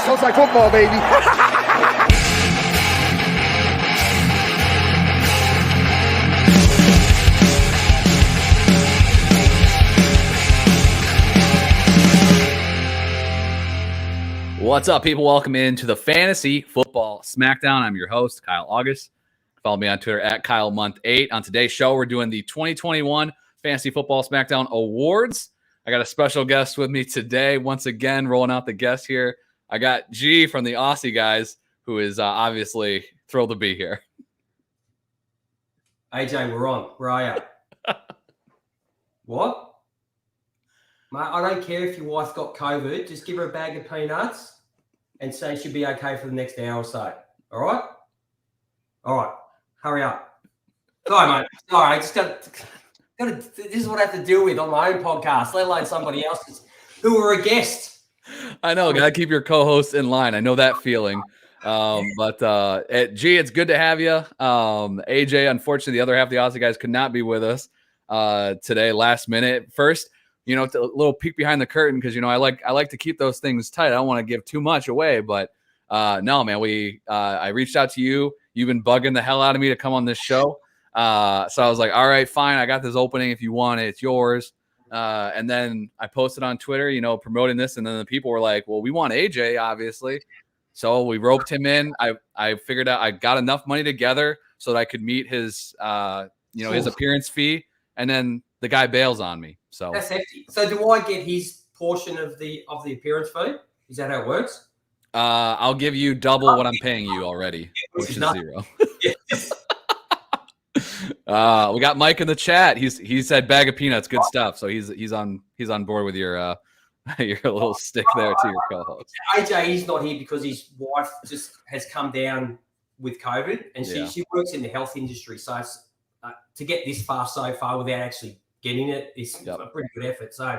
Sounds like football, baby. What's up, people? Welcome into the Fantasy Football Smackdown. I'm your host, Kyle August. Follow me on Twitter at KyleMonth8. On today's show, we're doing the 2021 Fantasy Football Smackdown Awards. I got a special guest with me today. Once again, rolling out the guest here. I got G from the Aussie guys, who is obviously thrilled to be here. AJ, we're on. Where are you? What? Mate, I don't care if your wife got COVID. Just give her a bag of peanuts and say she'll be okay for the next hour or so. All right? All right. Hurry up. Sorry, mate. Sorry, I just got to, this is what I have to deal with on my own podcast, let alone somebody else's who are a guest. I know. Got to keep your co-hosts in line. I know that feeling. G, it's good to have you. AJ, unfortunately, the other half of the Aussie guys could not be with us today, last minute. First, a little peek behind the curtain because, I like to keep those things tight. I don't want to give too much away, but no, man, I reached out to you. You've been bugging the hell out of me to come on this show. So I was like, all right, fine. I got this opening. If you want it, it's yours. And then I posted on Twitter, promoting this. And then the people were like, well, we want AJ, obviously. So we roped him in. I figured out I got enough money together so that I could meet his, his appearance fee. And then the guy bails on me. So that's hefty. So do I get his portion of the appearance fee? Is that how it works? I'll give you double what I'm paying you already, which is zero. We got Mike in the chat. He said bag of peanuts, good stuff. So he's on board with your little stick there to your co-host. AJ, he's not here because his wife just has come down with COVID, and she works in the health industry. So it's, to get this far so far without actually getting it is a pretty good effort. So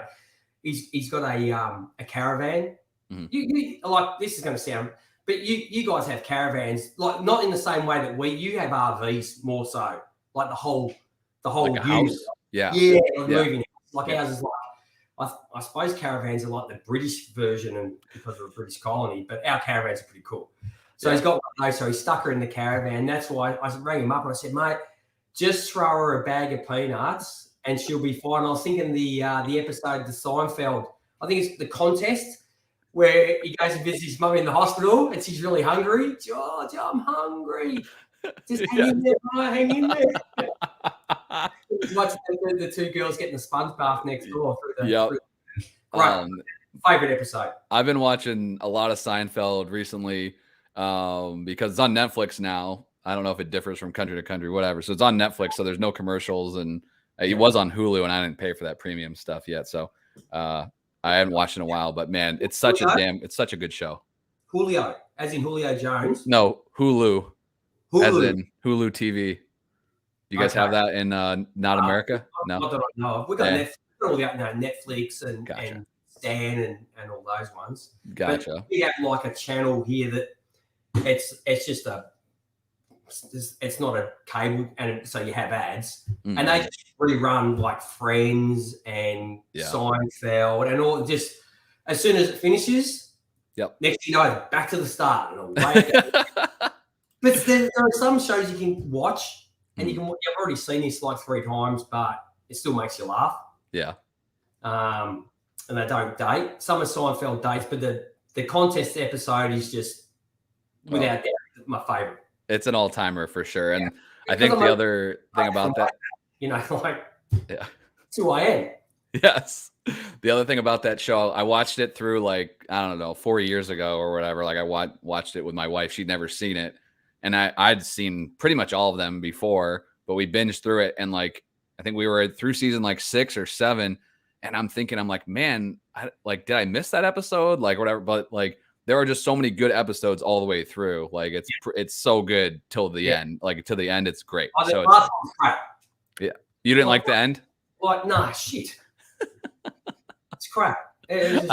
he's got a caravan. Mm-hmm. You like, this is going to sound, but you guys have caravans, like not in the same way that you have RVs more so, like the whole like unit. Moving. Like ours is like, I suppose caravans are like the British version, and because we're a British colony, but our caravans are pretty cool. So he's got one of those, so he stuck her in the caravan. That's why I rang him up and I said, mate, just throw her a bag of peanuts and she'll be fine. I was thinking the episode, the Seinfeld, I think it's the contest where he goes and visits his mum in the hospital and she's really hungry. George, I'm hungry. Just hang in there, bro. Hang in there. It's like the two girls getting the sponge bath next door. Favorite episode. I've been watching a lot of Seinfeld recently because it's on Netflix now. I don't know if it differs from country to country, whatever. So it's on Netflix, so there's no commercials, and it was on Hulu, and I didn't pay for that premium stuff yet. So I haven't watched in a while, but man, it's such a good show. Julio, as in Julio Jones. No, Hulu. As in Hulu TV. You guys have that in Not America? No. We've got Netflix and Stan and all those ones. Gotcha. But we have like a channel here that it's just it's not a cable, and so you have ads, and they just rerun like Friends and Seinfeld and all. Just as soon as it finishes, next thing you know, back to the start. But there are some shows you can watch, and you've already seen this like 3 times, but it still makes you laugh. Yeah. And they don't date. Some of Seinfeld dates, but the contest episode is just without doubt my favorite. It's an all-timer for sure. And I think the other thing about that, it's who I am. Yes. The other thing about that show, I watched it through 4 years ago or whatever. Like I watched it with my wife. She'd never seen it. And I'd seen pretty much all of them before, but we binged through it. And I think we were through season 6 or 7. And I'm thinking, man, did I miss that episode? Whatever. But there are just so many good episodes all the way through. It's so good till the end. Till the end, it's great. Oh, the last one's crap. Yeah. You didn't like the end? Nah, shit. It's crap. It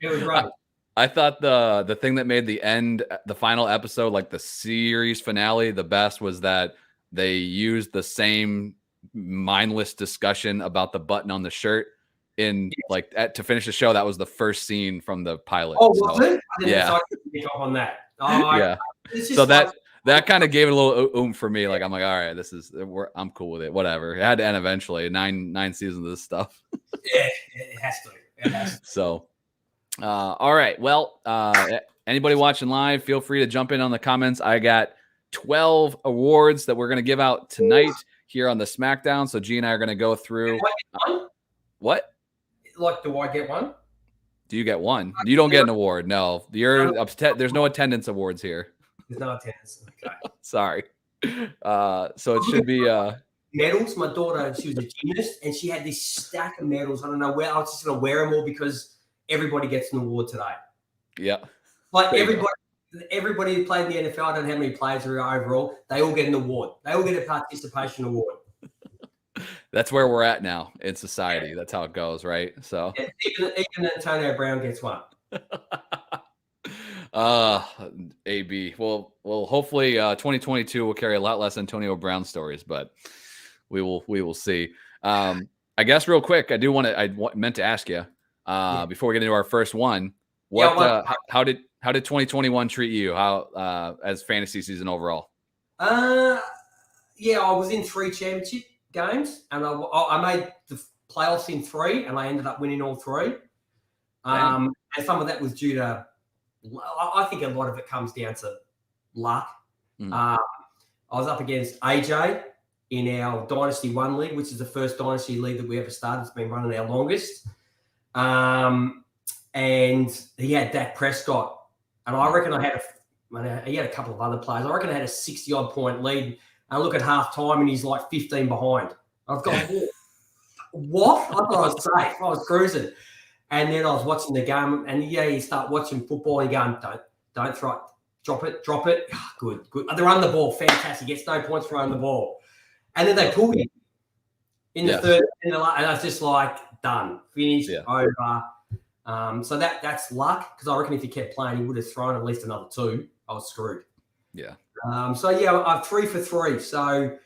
was right. I thought the thing that made the final episode, the series finale, the best was that they used the same mindless discussion about the button on the shirt in like to finish the show. That was the first scene from the pilot. Oh, was it? Yeah. I didn't pick up on that. Oh, Yeah. So that kind of gave it a little oomph for me. Like I'm like, all right, I'm cool with it. Whatever. It had to end eventually. Nine seasons of this stuff. Yeah, it has to. So, all right. Well, anybody watching live, feel free to jump in on the comments. I got 12 awards that we're going to give out tonight here on the Smackdown. So G and I are going to go through. What? Like, do I get one? Do you get one? You don't get an award. No, there's no attendance awards here. There's no attendance. Okay. Sorry. So it should be medals. My daughter, she was a gymnast, and she had this stack of medals. I don't know where. I was just going to wear them all because everybody gets an award today. Yeah. Like everybody who played in the NFL, I don't know how many players are overall. They all get an award. They all get a participation award. That's where we're at now in society. Yeah. That's how it goes, right? So even Antonio Brown gets one. AB. Well, hopefully 2022 will carry a lot less Antonio Brown stories, but we will see. I guess real quick, I meant to ask you before we get into our first one. How did 2021 treat you? How as fantasy season overall? I was in 3 championship games, and I made the playoffs in 3, and I ended up winning all 3. And some of that was due to, I think a lot of it comes down to luck. I was up against AJ in our Dynasty 1 league, which is the first Dynasty league that we ever started. It's been running our longest. And he had Dak Prescott. And I reckon he had a couple of other players. I reckon I had a 60-odd point lead. And I look at half-time, and he's like 15 behind. I've gone, what? I thought I was safe. I was cruising. And then I was watching the game, and you start watching football, and you're going, don't throw it. Drop it. Oh, good. They run the ball. Fantastic. Gets no points for running the ball. And then they pulled him in the third. And I was just like, done. Finished. Over. So that's luck, because I reckon if he kept playing, he would have thrown at least another 2. I was screwed. Yeah. I'm 3 for 3. So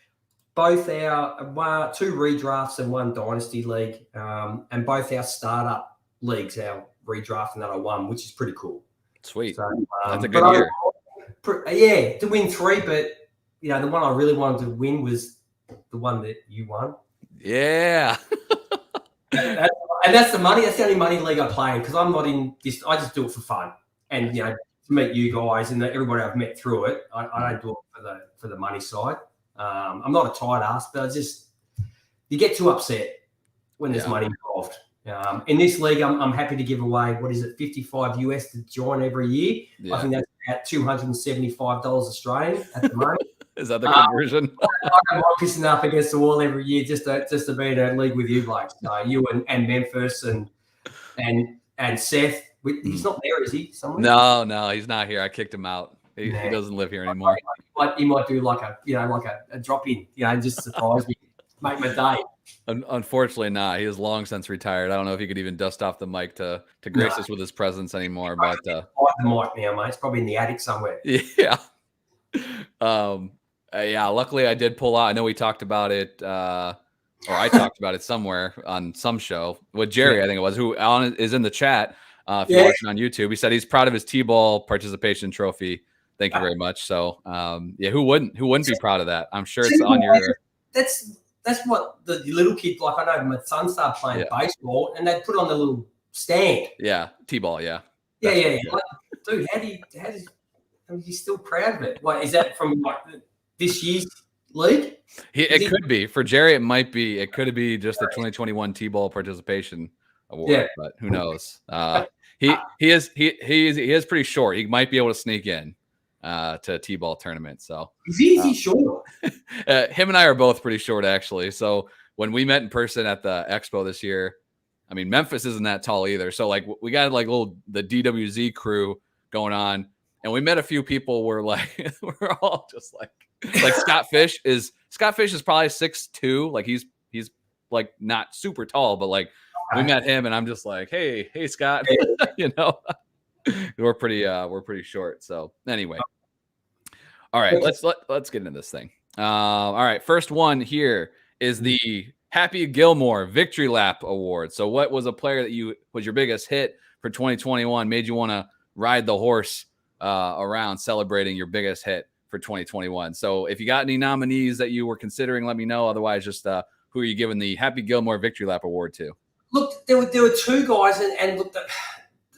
both our 2 redrafts and 1 dynasty league, and both our startup leagues, our redraft and that I won, which is pretty cool. Sweet. So, that's a good year. To win 3, but the one I really wanted to win was the one that you won. Yeah. And that's the money. That's the only money league I play in, because I'm not in this. I just do it for fun, and to meet you guys and everybody I've met through it. I don't do it for the money side. I'm not a tight ass, but you get too upset when there's money involved. In this league, I'm happy to give away, what is it, $55 US to join every year. Yeah. I think that's about $275 Australian at the moment. Is that the conversion? I'm pissing up against the wall every year just to be in a league with you, Blake. You and Memphis and Seth. He's not there, is he? Somewhere? No, he's not here. I kicked him out. He doesn't live here anymore. He might do like a drop in, just surprise me, make my day. Unfortunately not. He is long since retired. I don't know if he could even dust off the mic to grace us with his presence anymore. But the mic now, mate. It's probably in the attic somewhere. Yeah. Luckily I did pull out. I know we talked about it, or I talked about it somewhere on some show with Jerry, I think it was, who is in the chat. If you're watching on YouTube, he said he's proud of his T-ball participation trophy. Thank you very much. So, who wouldn't be proud of that? I'm sure it's on your. That's what the little kids like. I know my son started playing baseball, and they put it on the little stand. Yeah, T-ball. Yeah. Yeah. Like, dude, how is he still proud of it? What is that from this year's league? It could be for Jerry. It might be. It could be just the 2021 T-ball participation award, but who knows? He is pretty short. He might be able to sneak in to a T-ball tournament. So is he short? Him and I are both pretty short, actually. So when we met in person at the expo this year, I mean, Memphis isn't that tall either. So like we got like the DWZ crew going on, and we met a few people. We're all just like Scott Fish is probably 6'2". Like he's like not super tall, but like we met him, and I'm just like, hey Scott, we're pretty short. So anyway, all right, let's get into this thing. All right, first one here is the Happy Gilmore Victory Lap Award. So what was a player that was your biggest hit for 2021, made you want to ride the horse around celebrating your biggest hit for 2021? So if you got any nominees that you were considering, let me know. Otherwise, just who are you giving the Happy Gilmore Victory Lap Award to? Look, there were two guys, and look,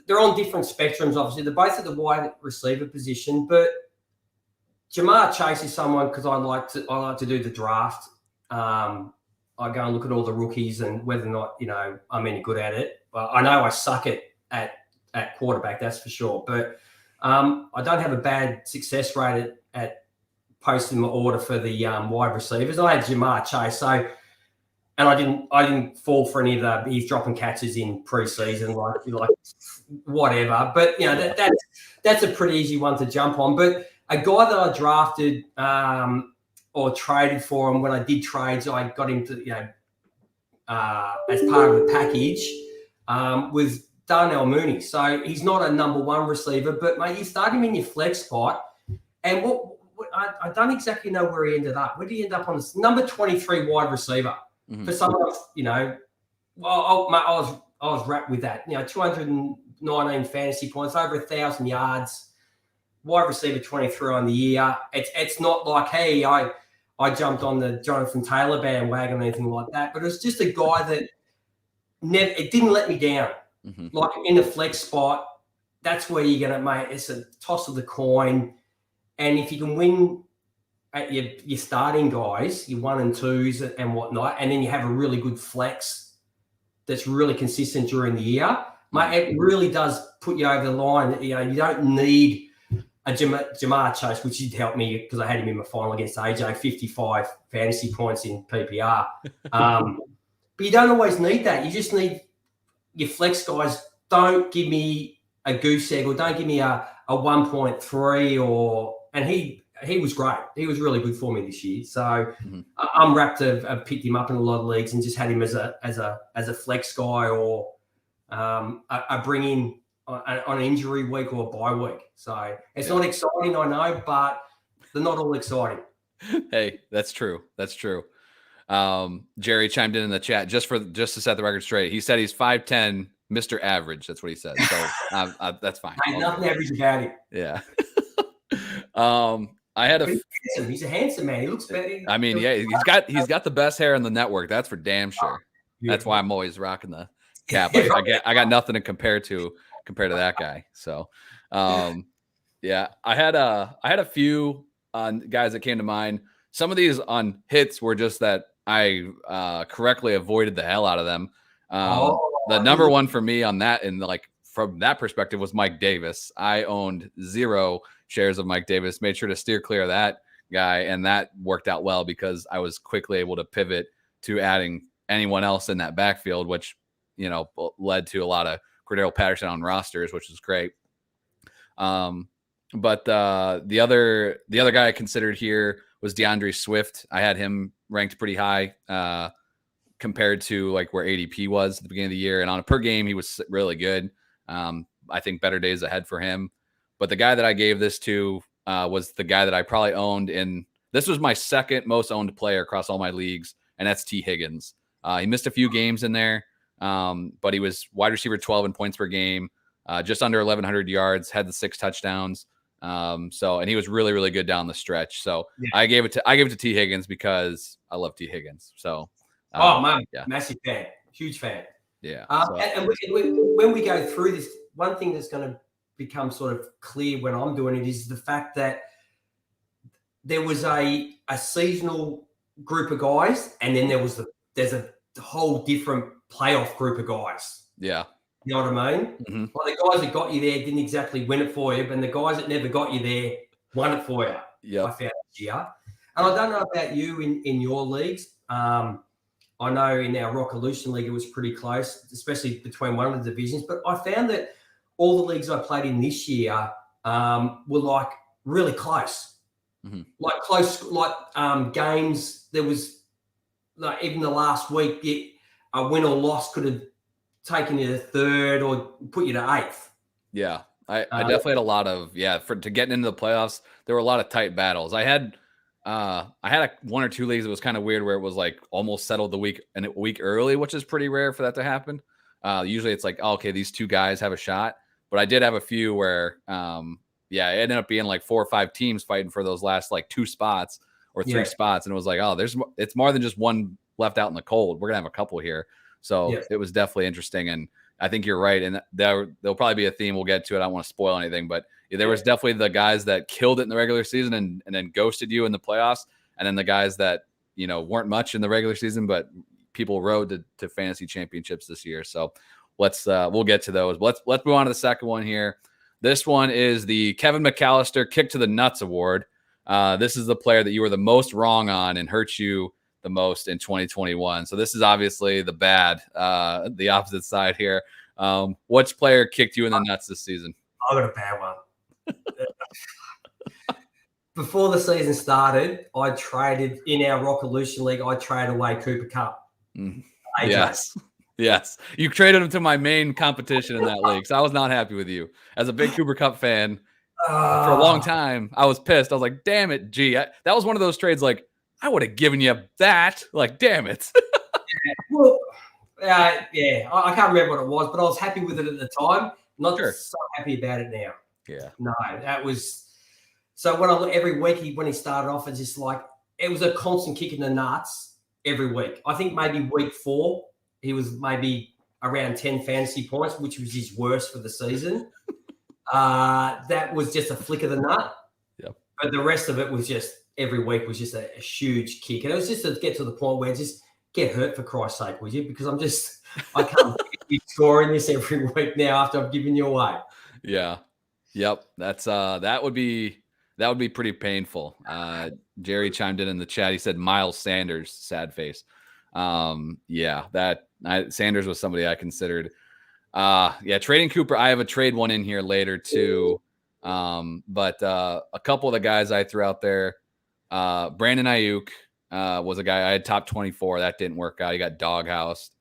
they're on different spectrums, obviously. They're both at the wide receiver position, but Jamar Chase is someone, because I like to do the draft. I go and look at all the rookies and whether or not, I'm any good at it. Well, I know I suck at quarterback, that's for sure. But I don't have a bad success rate at posting my order for the wide receivers. I had Jamar Chase, and I didn't fall for any of the eavesdropping catches in preseason, like whatever. But that's a pretty easy one to jump on. But a guy that I drafted or traded for him, when I did trades, I got him to as part of the package was Darnell Mooney. So he's not a number one receiver, but mate, you start him in your flex spot, and I don't exactly know where he ended up. Where did he end up on? This number 23 wide receiver. Mm-hmm. For someone else, I was wrapped with that. 219 fantasy points, over 1,000 yards, wide receiver 23 on the year. It's not like, hey, I jumped on the Jonathan Taylor bandwagon or anything like that, but it was just a guy that it didn't let me down. Mm-hmm. Like in the flex spot, that's where you're going to, mate, it's a toss of the coin. And if you can win at your starting guys, your 1 and 2s and whatnot, and then you have a really good flex that's really consistent during the year, mate, it really does put you over the line. You don't need a Jamar Chase, which did help me because I had him in my final against AJ, 55 fantasy points in PPR. But you don't always need that. You just need your flex guys. Don't give me a goose egg, or don't give me a 1.3 and he was great. He was really good for me this year. So I'm wrapped to have picked him up in a lot of leagues and just had him as a flex guy, or a bring in on an injury week or a bye week. So it's not exciting, I know, but they're not all exciting. Hey, that's true. That's true. Jerry chimed in the chat just to set the record straight. He said he's 5'10", Mr. Average. That's what he said. So that's fine. Ain't nothing average about him. Yeah. He's a handsome man. He looks better. I mean, yeah, he's got the best hair in the network. That's for damn sure. That's why I'm always rocking the cap. I got nothing to compare to that guy. So, yeah, I had a few guys that came to mind. Some of these on hits were just that I correctly avoided the hell out of them. The number one for me on that, and from that perspective, was Mike Davis. I owned 0 shares of Mike Davis, made sure to steer clear of that guy, and that worked out well because I was quickly able to pivot to adding anyone else in that backfield, which led to a lot of Cordero Patterson on rosters, which is great. But the other guy I considered here was Deandre Swift. I had him ranked pretty high compared to where ADP was at the beginning of the year, and on a per game he was really good. I think better days ahead for him. But the guy that I gave this to was the guy that I probably owned this was my second most owned player across all my leagues, and that's T. Higgins. He missed a few games in there, but he was wide receiver 12 in points per game, just under 1,100 yards, had the 6 touchdowns. And he was really, really good down the stretch. So yeah. I gave it to T. Higgins because I love T. Higgins. So, massive fan, huge fan. Yeah. And when we go through this, one thing that's going to become sort of clear when I'm doing it is the fact that there was a seasonal group of guys, and then there's a whole different playoff group of guys. Yeah. You know what I mean? Mm-hmm. Like the guys that got you there didn't exactly win it for you, but the guys that never got you there won it for you. Yeah. I found this year. And I don't know about you in your leagues. I know in our Rockolution League it was pretty close, especially between one of the divisions. But I found that all the leagues I played in this year were really close. Mm-hmm. Games. There was even the last week, a win or loss could have taken you to 3rd or put you to 8th. Yeah, I definitely had a lot of to getting into the playoffs. There were a lot of tight battles. I had I had one or two leagues that was kind of weird where it was like almost settled a week early, which is pretty rare for that to happen. Usually it's like, oh, okay, these two guys have a shot. But I did have a few where, it ended up being like 4 or 5 teams fighting for those last like 2 spots or 3 spots. And it was like, oh, it's more than just one left out in the cold. We're going to have a couple here. So it was definitely interesting. And I think you're right. And there'll probably be a theme. We'll get to it. I don't want to spoil anything, but there was definitely the guys that killed it in the regular season and then ghosted you in the playoffs. And then the guys that, weren't much in the regular season, but people rode to fantasy championships this year. So we'll get to those. But let's move on to the second one here. This one is the Kevin McAllister Kick to the Nuts Award. This is the player that you were the most wrong on and hurt you the most in 2021. So this is obviously the bad, the opposite side here. Which player kicked you in the nuts this season? I got a bad one. Before the season started, I traded in our Rockolution League. I traded away Cooper Kupp. Yes. You traded him to my main competition in that league. So I was not happy with you. As a big Cooper Kupp fan, for a long time, I was pissed. I was like, damn it, that was one of those trades like, I would have given you that. Like, damn it. I can't remember what it was, but I was happy with it at the time. Not so happy about it now. Yeah. No, that was – so when I look every week when he started off, it's just like it was a constant kick in the nuts every week. I think maybe week 4, he was maybe around 10 fantasy points, which was his worst for the season. That was just a flick of the nut. Yep. But the rest of it was just every week was just a huge kick. And it was just to get to the point where just get hurt for Christ's sake, would you? Because I can't be scoring this every week now after I've given you away. Yeah. Yep. That's that would be pretty painful. Jerry chimed in the chat. He said Miles Sanders, sad face. Sanders was somebody I considered. Trading Cooper. I have a trade one in here later too. But a couple of the guys I threw out there, Brandon Ayuk was a guy I had top 24. That didn't work out. He got doghoused.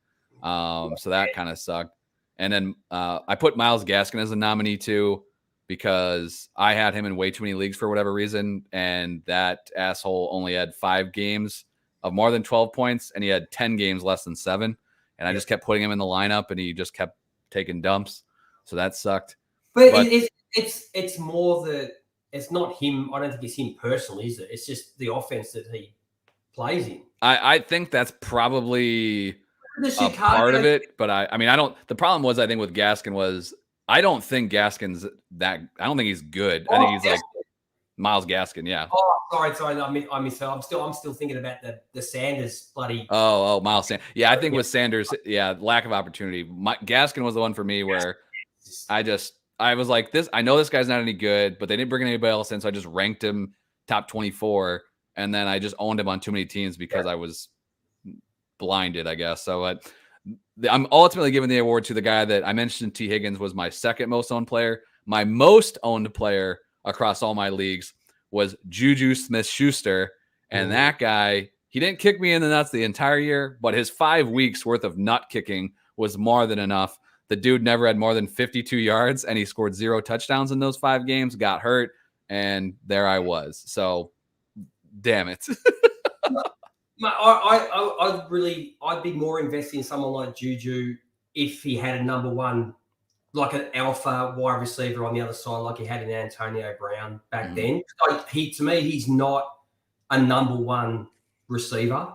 So that kind of sucked. And then I put Myles Gaskin as a nominee too, because I had him in way too many leagues for whatever reason. And that asshole only had 5 games of more than 12 points, and he had 10 games less than 7. And I just kept putting him in the lineup, and he just kept taking dumps. So that sucked. But it's more that it's not him. I don't think it's him personally, is it? It's just the offense that he plays in. I think that's probably a part of it. But I don't. The problem was, I think with Gaskin was I don't think Gaskin's that. I don't think he's good. I think he's like Myles Gaskin. Yeah. Oh, sorry. I missed. I'm still thinking about the Sanders bloody. Oh, Miles Sanders. Yeah, I think with Sanders, lack of opportunity. Gaskin was the one for me where I was like this. I know this guy's not any good, but they didn't bring anybody else in, so I just ranked him top 24, and then I just owned him on too many teams because I was blinded, I guess. So I'm ultimately giving the award to the guy that I mentioned. T. Higgins was my second most owned player. My most owned player across all my leagues was Juju Smith-Schuster. And that guy, he didn't kick me in the nuts the entire year, but his 5 weeks worth of nut kicking was more than enough. The dude never had more than 52 yards, and he scored 0 touchdowns in those 5 games, got hurt, and there I was. So, damn it. I'd be more invested in someone like Juju if he had a number one, like an alpha wide receiver on the other side, like he had in Antonio Brown back then. Like to me, he's not a number one receiver.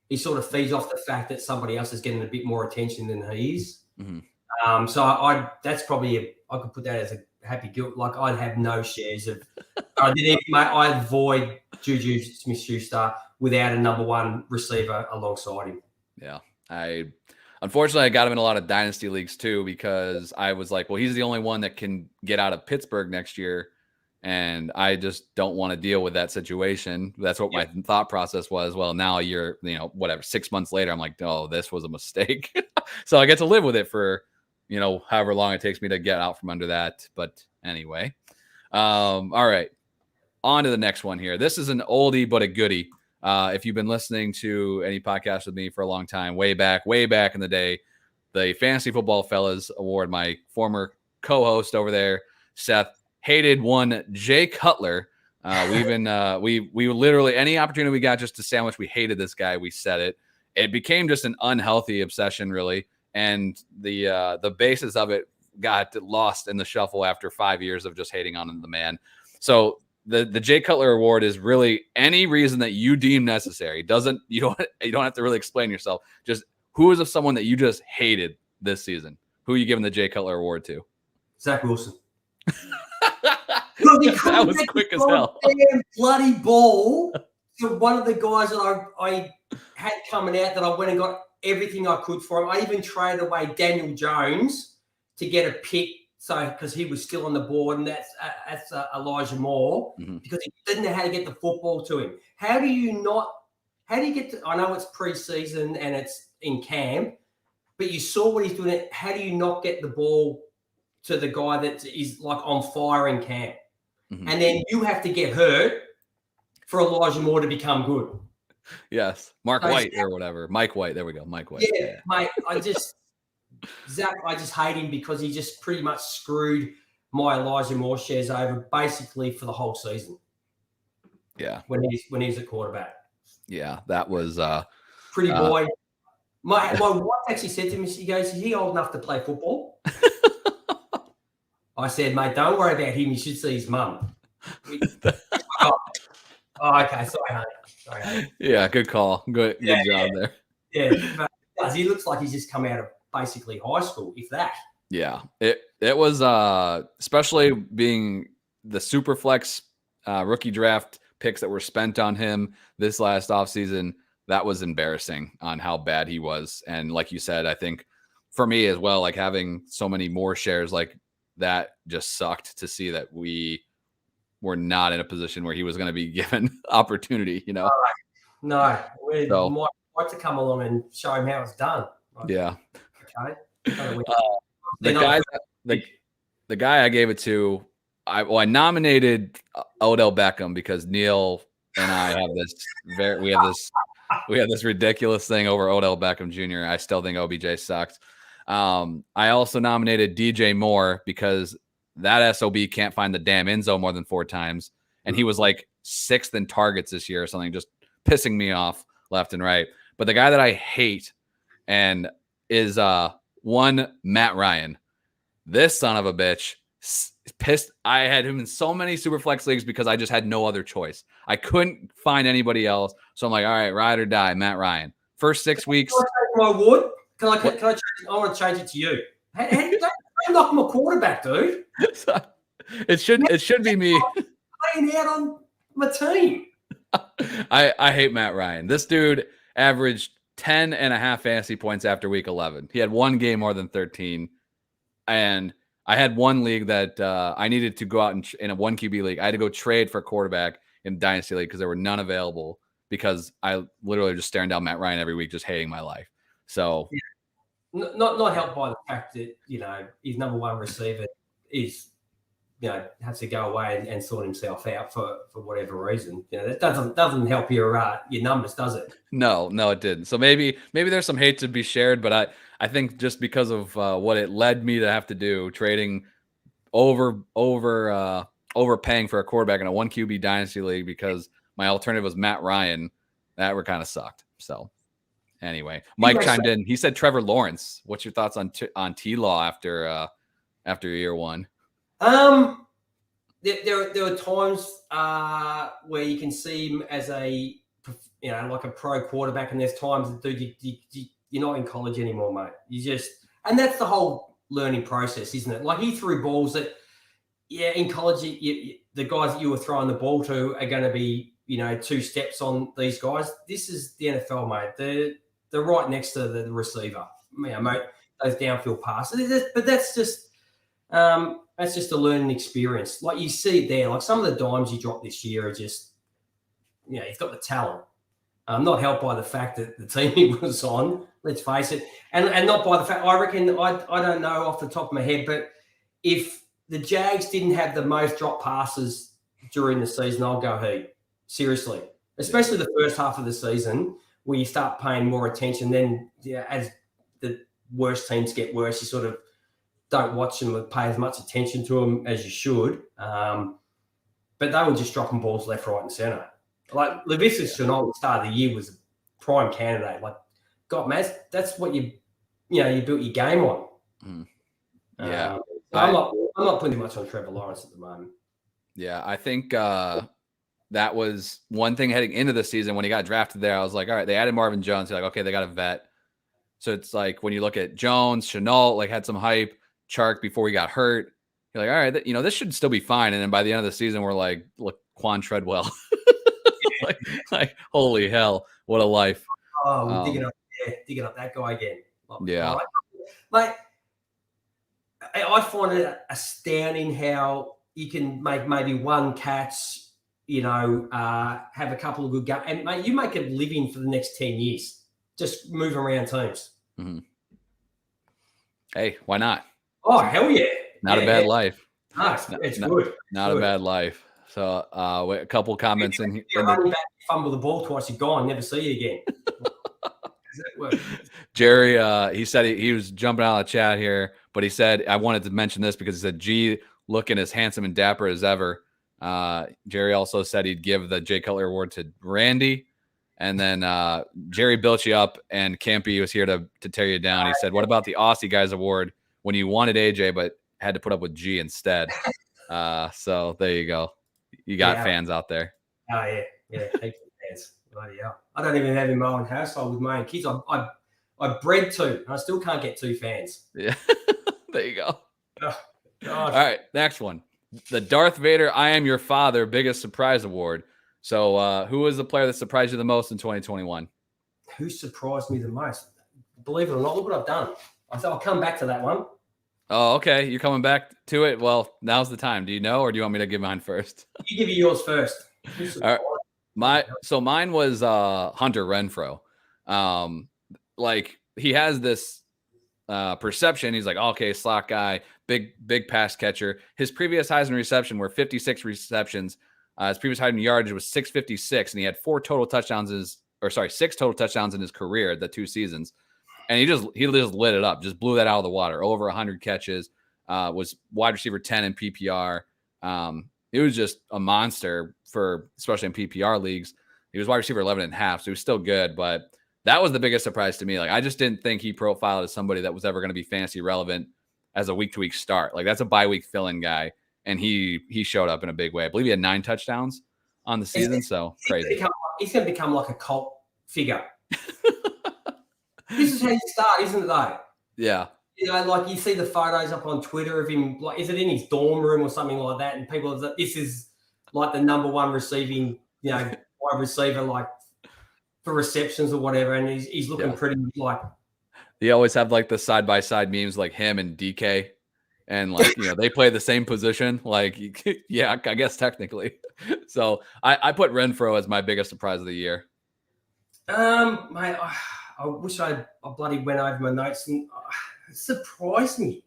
He sort of feeds off the fact that somebody else is getting a bit more attention than he is. So that's probably I could put that as a happy guilt. Like I'd have no shares of. I'd avoid Juju Smith-Schuster without a number one receiver alongside him. Yeah, unfortunately I got him in a lot of dynasty leagues too, because I was like, well, he's the only one that can get out of Pittsburgh next year, and I just don't want to deal with that situation. That's what my thought process was. Well, now a year, 6 months later, I'm like, oh, this was a mistake. So I get to live with it for, however long it takes me to get out from under that. But anyway, all right, on to the next one here. This is an oldie but a goodie. If you've been listening to any podcast with me for a long time, way back in the day, the Fantasy Football Fellas Award, my former co-host over there, Seth, hated one Jay Cutler We even we literally any opportunity we got just to say how much we hated this guy, we said it. It became just an unhealthy obsession, really, and the basis of it got lost in the shuffle after 5 years of just hating on the man. So the Jay Cutler Award is really any reason that you deem necessary. You don't have to really explain yourself. Just who is someone that you just hated this season? Who are you giving the Jay Cutler Award to? Zach Wilson. That was quick as hell. Bloody ball to one of the guys that I had coming out that I went and got everything I could for him. I even traded away Daniel Jones to get a pick, so because he was still on the board, and that's Elijah Moore, because he didn't know how to get the football to him. How do you get to? I know it's preseason and it's in camp, but you saw what he's doing. How do you not get the ball to the guy that is like on fire in camp? And then you have to get hurt for Elijah Moore to become good. Yes. Mike White. There we go. Mike White. Yeah. Mate, I just hate him because he just pretty much screwed my Elijah Moore shares over basically for the whole season. Yeah. When he's at quarterback. Yeah. That was pretty boy. My wife actually said to me, she goes, "Is he old enough to play football?" I said, "Mate, don't worry about him. You should see his mum." Okay. Sorry, honey. Yeah, good call. Good job there. Yeah, but he looks like he's just come out of basically high school, if that. Yeah, it was especially being the Superflex rookie draft picks that were spent on him this last offseason. That was embarrassing on how bad he was. And like you said, I think for me as well, like having so many more shares like that just sucked to see that we were not in a position where he was going to be given opportunity, No, we might like to come along and show him how it's done. Yeah. Okay. The guy I gave it to, I nominated Odell Beckham because Neil and I have we have this ridiculous thing over Odell Beckham Jr. I still think OBJ sucked. I also nominated DJ Moore because that SOB can't find the damn end zone more than 4 times. And he was like 6th in targets this year or something, just pissing me off left and right. But the guy that I hate and is one Matt Ryan. This son of a bitch pissed. I had him in so many super flex leagues because I just had no other choice. I couldn't find anybody else. So I'm like, all right, ride or die, Matt Ryan. First 6 weeks. My award? Can I change it? I want to change it to you. Hey, don't knock my quarterback, dude. It should be me. Playing out on my team. I hate Matt Ryan. This dude averaged 10.5 fantasy points after week 11. He had 1 game more than 13. And I had one league that I needed to go out in a 1 QB league. I had to go trade for a quarterback in Dynasty League because there were none available because I literally just staring down Matt Ryan every week, just hating my life. So not helped by the fact that, his number 1 receiver is, has to go away and sort himself out for whatever reason. That doesn't help your numbers, does it? No, it didn't. So maybe there's some hate to be shared, but I think just because of what it led me to have to do, trading overpaying for a quarterback in a 1 QB dynasty league because my alternative was Matt Ryan, that were kind of sucked. So anyway, Mike chimed in. He said Trevor Lawrence. What's your thoughts on T-Law after year 1? There are times where you can see him as a like a pro quarterback, and there's times that dude you're not in college anymore, mate. And that's the whole learning process, isn't it? Like he threw balls that in college the guys that you were throwing the ball to are going to be 2 steps on these guys. This is the NFL, mate. They're right next to the receiver, mate. Those downfield passes, but that's just a learning experience. Like you see it there, like some of the dimes you dropped this year are just, he's got the talent. Not helped by the fact that the team he was on, let's face it, and not by the fact, I reckon, I don't know off the top of my head, but if the Jags didn't have the most drop passes during the season, I'll go he. Seriously. Especially the first half of the season where you start paying more attention. Then as the worst teams get worse, you sort of don't watch them and pay as much attention to them as you should. but they were just dropping balls left, right, and centre. Like Laviska Shenault at the start of the year was a prime candidate. Like, God, man, that's what you built your game on. Yeah, so I'm not putting too much on Trevor Lawrence at the moment. Yeah, I think that was one thing heading into the season when he got drafted there. I was like, all right, they added Marvin Jones. You're like, okay, they got a vet. So it's like when you look at Jones, Shenault, like had some hype, Chark before he got hurt. You're like, all right, this should still be fine. And then by the end of the season, we're like, look, Quan Treadwell. like, holy hell, what a life. Oh, we're digging up that guy again. Yeah. Like, I find it astounding how you can make maybe one catch, have a couple of good games. And, mate, you make a living for the next 10 years, just moving around teams. Mm-hmm. Hey, why not? Oh, hell yeah. Not a bad life. No, it's good. Not a bad life. So a couple comments in you're running back, fumble the ball twice, you're gone, never see you again. Does that work? Jerry, he said he was jumping out of the chat here, but he said, I wanted to mention this because he said, G looking as handsome and dapper as ever. Jerry also said he'd give the Jay Cutler Award to Randy. And then Jerry built you up, and Campy was here to tear you down. He said, what about the Aussie Guys Award when you wanted AJ but had to put up with G instead? So there you go. You got fans out there. Oh, yeah. Yeah, heaps of fans. Bloody hell. I don't even have in my own household with my own kids. I bred two, and I still can't get two fans. Yeah. There you go. Oh, all right, next one. The Darth Vader I Am Your Father Biggest Surprise Award. So who was the player that surprised you the most in 2021? Who surprised me the most? Believe it or not, look what I've done. I thought I'll come back to that one. Oh, okay. You're coming back to it? Well, now's the time. Do you know, or do you want me to give mine first? You give me yours first. All right. Mine was Hunter Renfrow. Like he has this perception. He's like, okay, slot guy, big pass catcher. His previous Heisman reception were 56 receptions. His previous Heisman yardage was 656, and he had 6 total touchdowns in his career, the 2 seasons. And he just lit it up, just blew that out of the water. Over 100 catches, was wide receiver 10 in PPR. It was just a monster especially in PPR leagues. He was wide receiver 11.5, so he was still good, but that was the biggest surprise to me. Like, I just didn't think he profiled as somebody that was ever going to be fantasy relevant as a week-to-week start. Like, that's a bye-week fill-in guy, and he showed up in a big way. I believe he had 9 touchdowns on the season, so crazy. He's going to become like a cult figure. This is how you start, isn't it, though? Yeah. Like you see the photos up on Twitter of him, like, is it in his dorm room or something like that? And people are like, this is like the number one receiving, wide receiver, like for receptions or whatever. And he's looking pretty like. They always have like the side-by-side memes like him and DK. And like, they play the same position. Like, yeah, I guess technically. So I put Renfrow as my biggest surprise of the year. Mate, I wish I bloody went over my notes and it surprised me.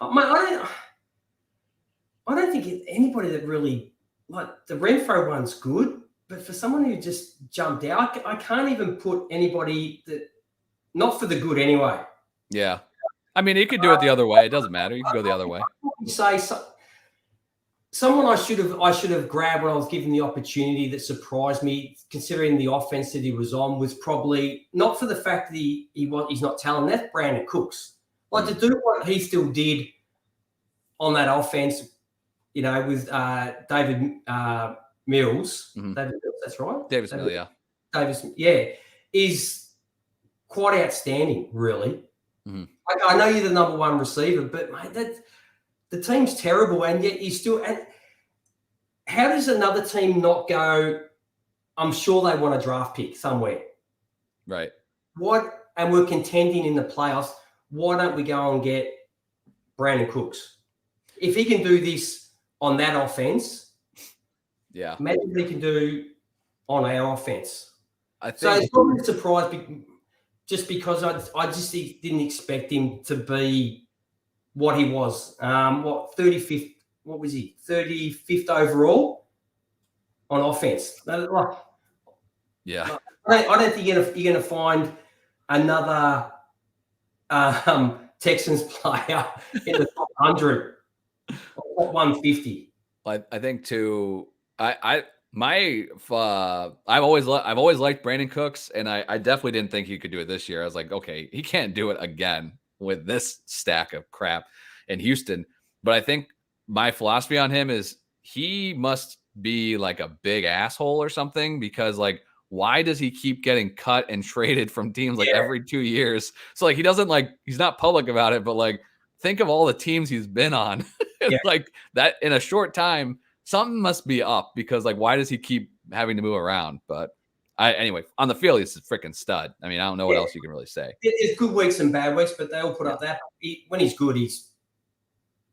Mate, I don't think anybody that really, like, the Renfrow one's good, but for someone who just jumped out, I can't even put anybody that, not for the good anyway. Yeah. I mean, you could do it the other way. It doesn't matter. You can go the other way. Say someone I should have grabbed when I was given the opportunity that surprised me, considering the offense that he was on, was probably not for the fact that he's not talented. That's Brandon Cooks. Like, to do what he still did on that offense, with David Mills. Mm-hmm. David Mills, that's right. Davis Mills, yeah. Davis, yeah, is quite outstanding, really. Mm-hmm. I know you're the number one receiver, but mate, the team's terrible, and yet you still. And how does another team not go? I'm sure they want a draft pick somewhere, right? And we're contending in the playoffs. Why don't we go and get Brandon Cooks? If he can do this on that offense, yeah, imagine what he can do on our offense. So it's probably a surprise, just because I just didn't expect him to be what he was. 35th? What was he? 35th overall on offense. Yeah, I don't think you're going to find another Texans player in the top 100, top 150. I think too. I've always liked Brandon Cooks, and I definitely didn't think he could do it this year. I was like, okay, he can't do it again with this stack of crap in Houston. But I think my philosophy on him is he must be like a big asshole or something, because like, why does he keep getting cut and traded from teams like every 2 years? So like, he doesn't like, he's not public about it, but like, think of all the teams he's been on. Like that in a short time, something must be up, because like, why does he keep having to move around? But anyway, on the field, he's a freaking stud. I mean, I don't know what else you can really say. There's good weeks and bad weeks, but they all put up that. When he's good, he's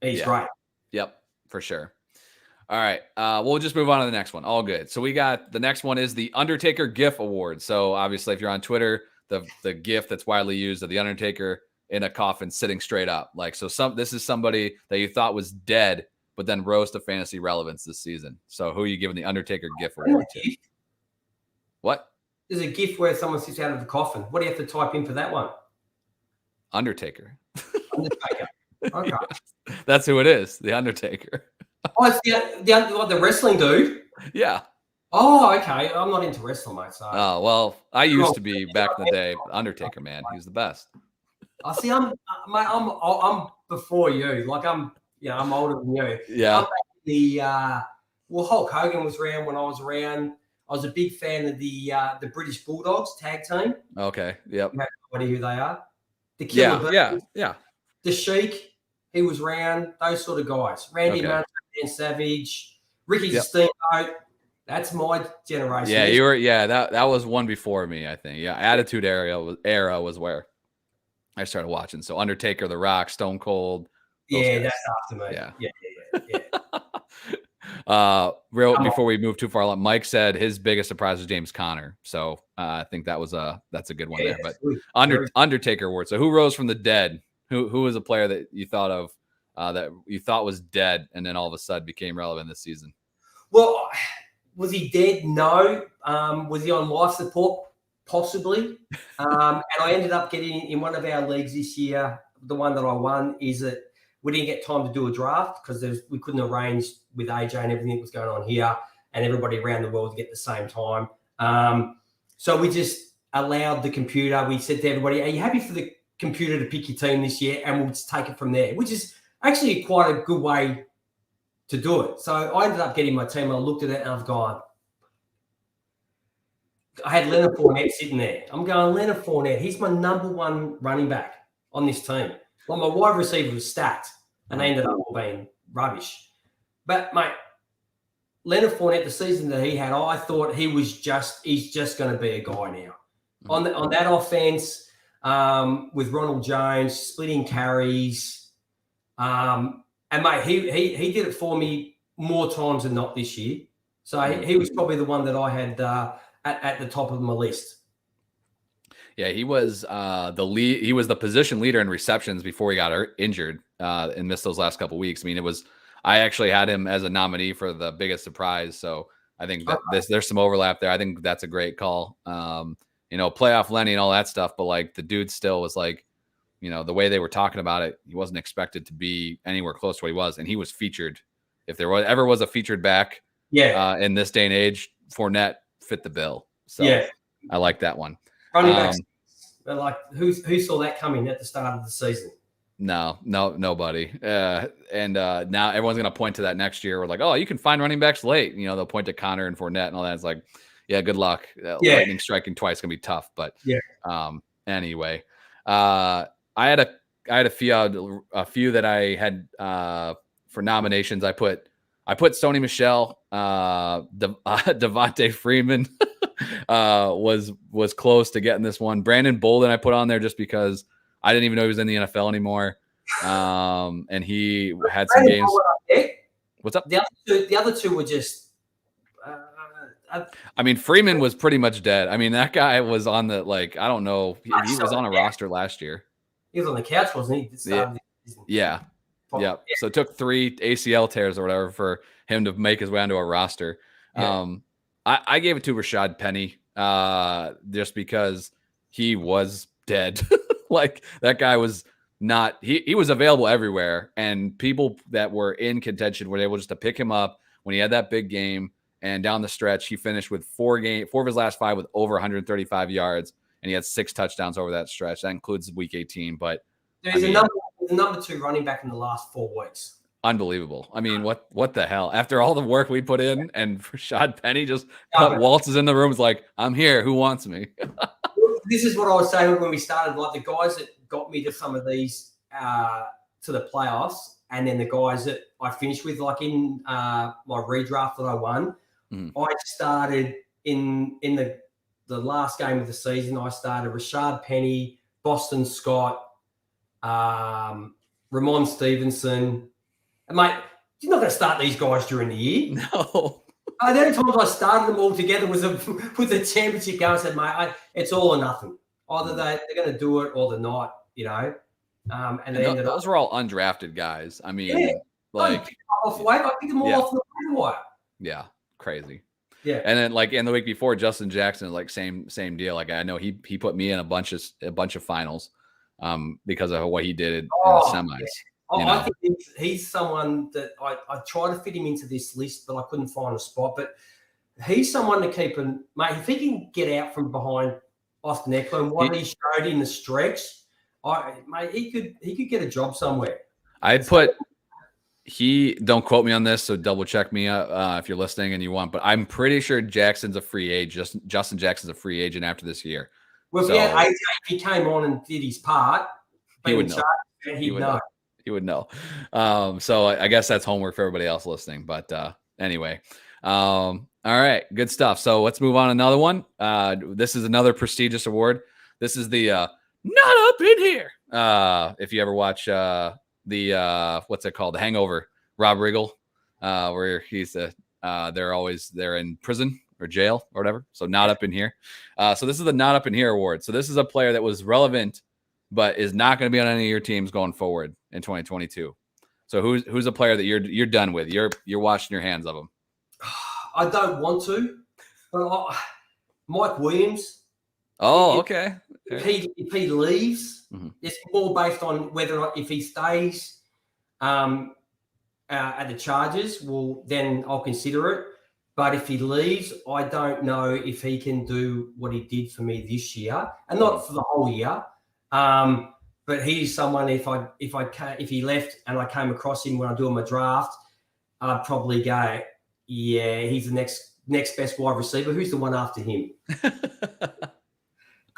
great. Yep, for sure. All right, we'll just move on to the next one. All good. So we got the next one is the Undertaker Gif Award. So obviously, if you're on Twitter, the GIF that's widely used of the Undertaker in a coffin sitting straight up. Like, so this is somebody that you thought was dead, but then rose to fantasy relevance this season. So who are you giving the Undertaker Gif Award to? What? There's a GIF where someone sits out of the coffin. What do you have to type in for that one? Undertaker. Undertaker. Okay. Yes. That's who it is, the Undertaker. Oh, it's the wrestling dude? Yeah. Oh, okay. I'm not into wrestling, mate. So. Oh, well, I used to be back in the day. Undertaker, man. He was the best. I see. I'm before you. Like I'm older than you. Yeah. Hulk Hogan was around when I was around. I was a big fan of the British Bulldogs tag team. Okay. Yep. You have no idea who they are. The Killer Yeah. The Sheik, he was around. Those sort of guys. Randy Martin, Dan Savage, Ricky Steamboat. That's my generation. Yeah, you were. Yeah, that was one before me, I think. Yeah, Attitude Era was where I started watching. So Undertaker, The Rock, Stone Cold. Yeah, that's after me. Yeah. Before we move too far along, Mike said his biggest surprise was James Conner. So I think that's a good one there. But Undertaker Award. So who rose from the dead? Who was a player that you thought of that you thought was dead and then all of a sudden became relevant this season? Well, was he dead? No. Was he on life support? Possibly. And I ended up getting in one of our leagues this year. The one that I won is that we didn't get time to do a draft because we couldn't arrange with AJ and everything that was going on here and everybody around the world to get the same time. So we just allowed the computer. We said to everybody, are you happy for the computer to pick your team this year? And we'll just take it from there, which is actually quite a good way to do it. So I ended up getting my team. I looked at it and I've gone, I had Leonard Fournette sitting there. I'm going, Leonard Fournette, he's my number one running back on this team. Well, my wide receiver was stacked, and they ended up all being rubbish. But, mate, Leonard Fournette, the season that he had, I thought he's just going to be a guy now. On that offense, with Ronald Jones, splitting carries, and, mate, he did it for me more times than not this year. So he was probably the one that I had at the top of my list. Yeah, he was the lead. He was the position leader in receptions before he got injured and missed those last couple of weeks. I mean, I actually had him as a nominee for the biggest surprise. So I think that there's some overlap there. I think that's a great call. Playoff Lenny and all that stuff. But like the dude still was like, the way they were talking about it, he wasn't expected to be anywhere close to what he was, and he was featured. If there ever was a featured back, in this day and age, Fournette fit the bill. So I like that one. Running backs, like who saw that coming at the start of the season? No, nobody. And now everyone's going to point to that next year. We're like, oh, you can find running backs late. They'll point to Connor and Fournette and all that. It's like, yeah, good luck. Lightning striking twice going to be tough. But anyway, I had a few that I had for nominations. I put Sony Michel, Devontae Freeman. Was close to getting this one. Brandon Bolden I put on there just because I didn't even know he was in the NFL anymore. And he had some games. What's up? The other two were just. I mean, Freeman was pretty much dead. I mean, that guy was on the I don't know. He was on a roster last year. He was on the couch, wasn't he? Yeah. So it took 3 ACL tears or whatever for him to make his way onto a roster. Yeah. I gave it to Rashad Penny just because he was dead. Like that guy was not, he was available everywhere, and people that were in contention were able just to pick him up, when he had that big game. And down the stretch, he finished with 4 of his last 5 with over 135 yards, and he had 6 touchdowns over that stretch. That includes Week 18. But he's the number 2 running back in the last 4 weeks. Unbelievable. I mean, what the hell? After all the work we put in, and Rashad Penny just waltzes in the room, is like, I'm here. Who wants me? This is what I was saying when we started. Like the guys that got me to some of these to the playoffs, and then the guys that I finished with, like in my redraft that I won. I started in the last game of the season. I started Rashad Penny, Boston Scott, Ramon Stevenson. And mate, you're not going to start these guys during the year. No. The only times I started them all together was with the championship game. I said, mate, it's all or nothing. Either they're going to do it or they're not, you know. And those were all undrafted guys. I mean, I picked them all off the wire. Yeah, crazy. Yeah. And then like in the week before, Justin Jackson, like same deal. Like I know he put me in a bunch of finals because of what he did in the semis. Yeah. I think he's someone that I try to fit him into this list, but I couldn't find a spot. But he's someone to keep an mate. If he can get out from behind Austin Eckler and what he showed in the stretch, he could get a job somewhere. Don't quote me on this, so double check me if you're listening and you want. But I'm pretty sure Jackson's a free agent. Justin Jackson's a free agent after this year. Well, if he came on and did his part, he would know. He would know. So I guess that's homework for everybody else listening. But anyway, all right, good stuff. So let's move on to another one. This is another prestigious award. This is the Not Up in Here. If you ever watch the what's it called? The Hangover, Rob Riggle, where he's they're in prison or jail or whatever. So Not Up in Here. So this is the Not Up in Here award. So this is a player that was relevant but is not going to be on any of your teams going forward in 2022. So who's a player that you're done with? You're washing your hands of him. I don't want to, but Mike Williams. Oh, okay. If he leaves, it's more based on whether or not if he stays at the Chargers, then I'll consider it. But if he leaves, I don't know if he can do what he did for me this year, and not for the whole year. But he's someone if he left and I came across him when I'm doing my draft, I'd probably go, yeah, he's the next best wide receiver. Who's the one after him? Because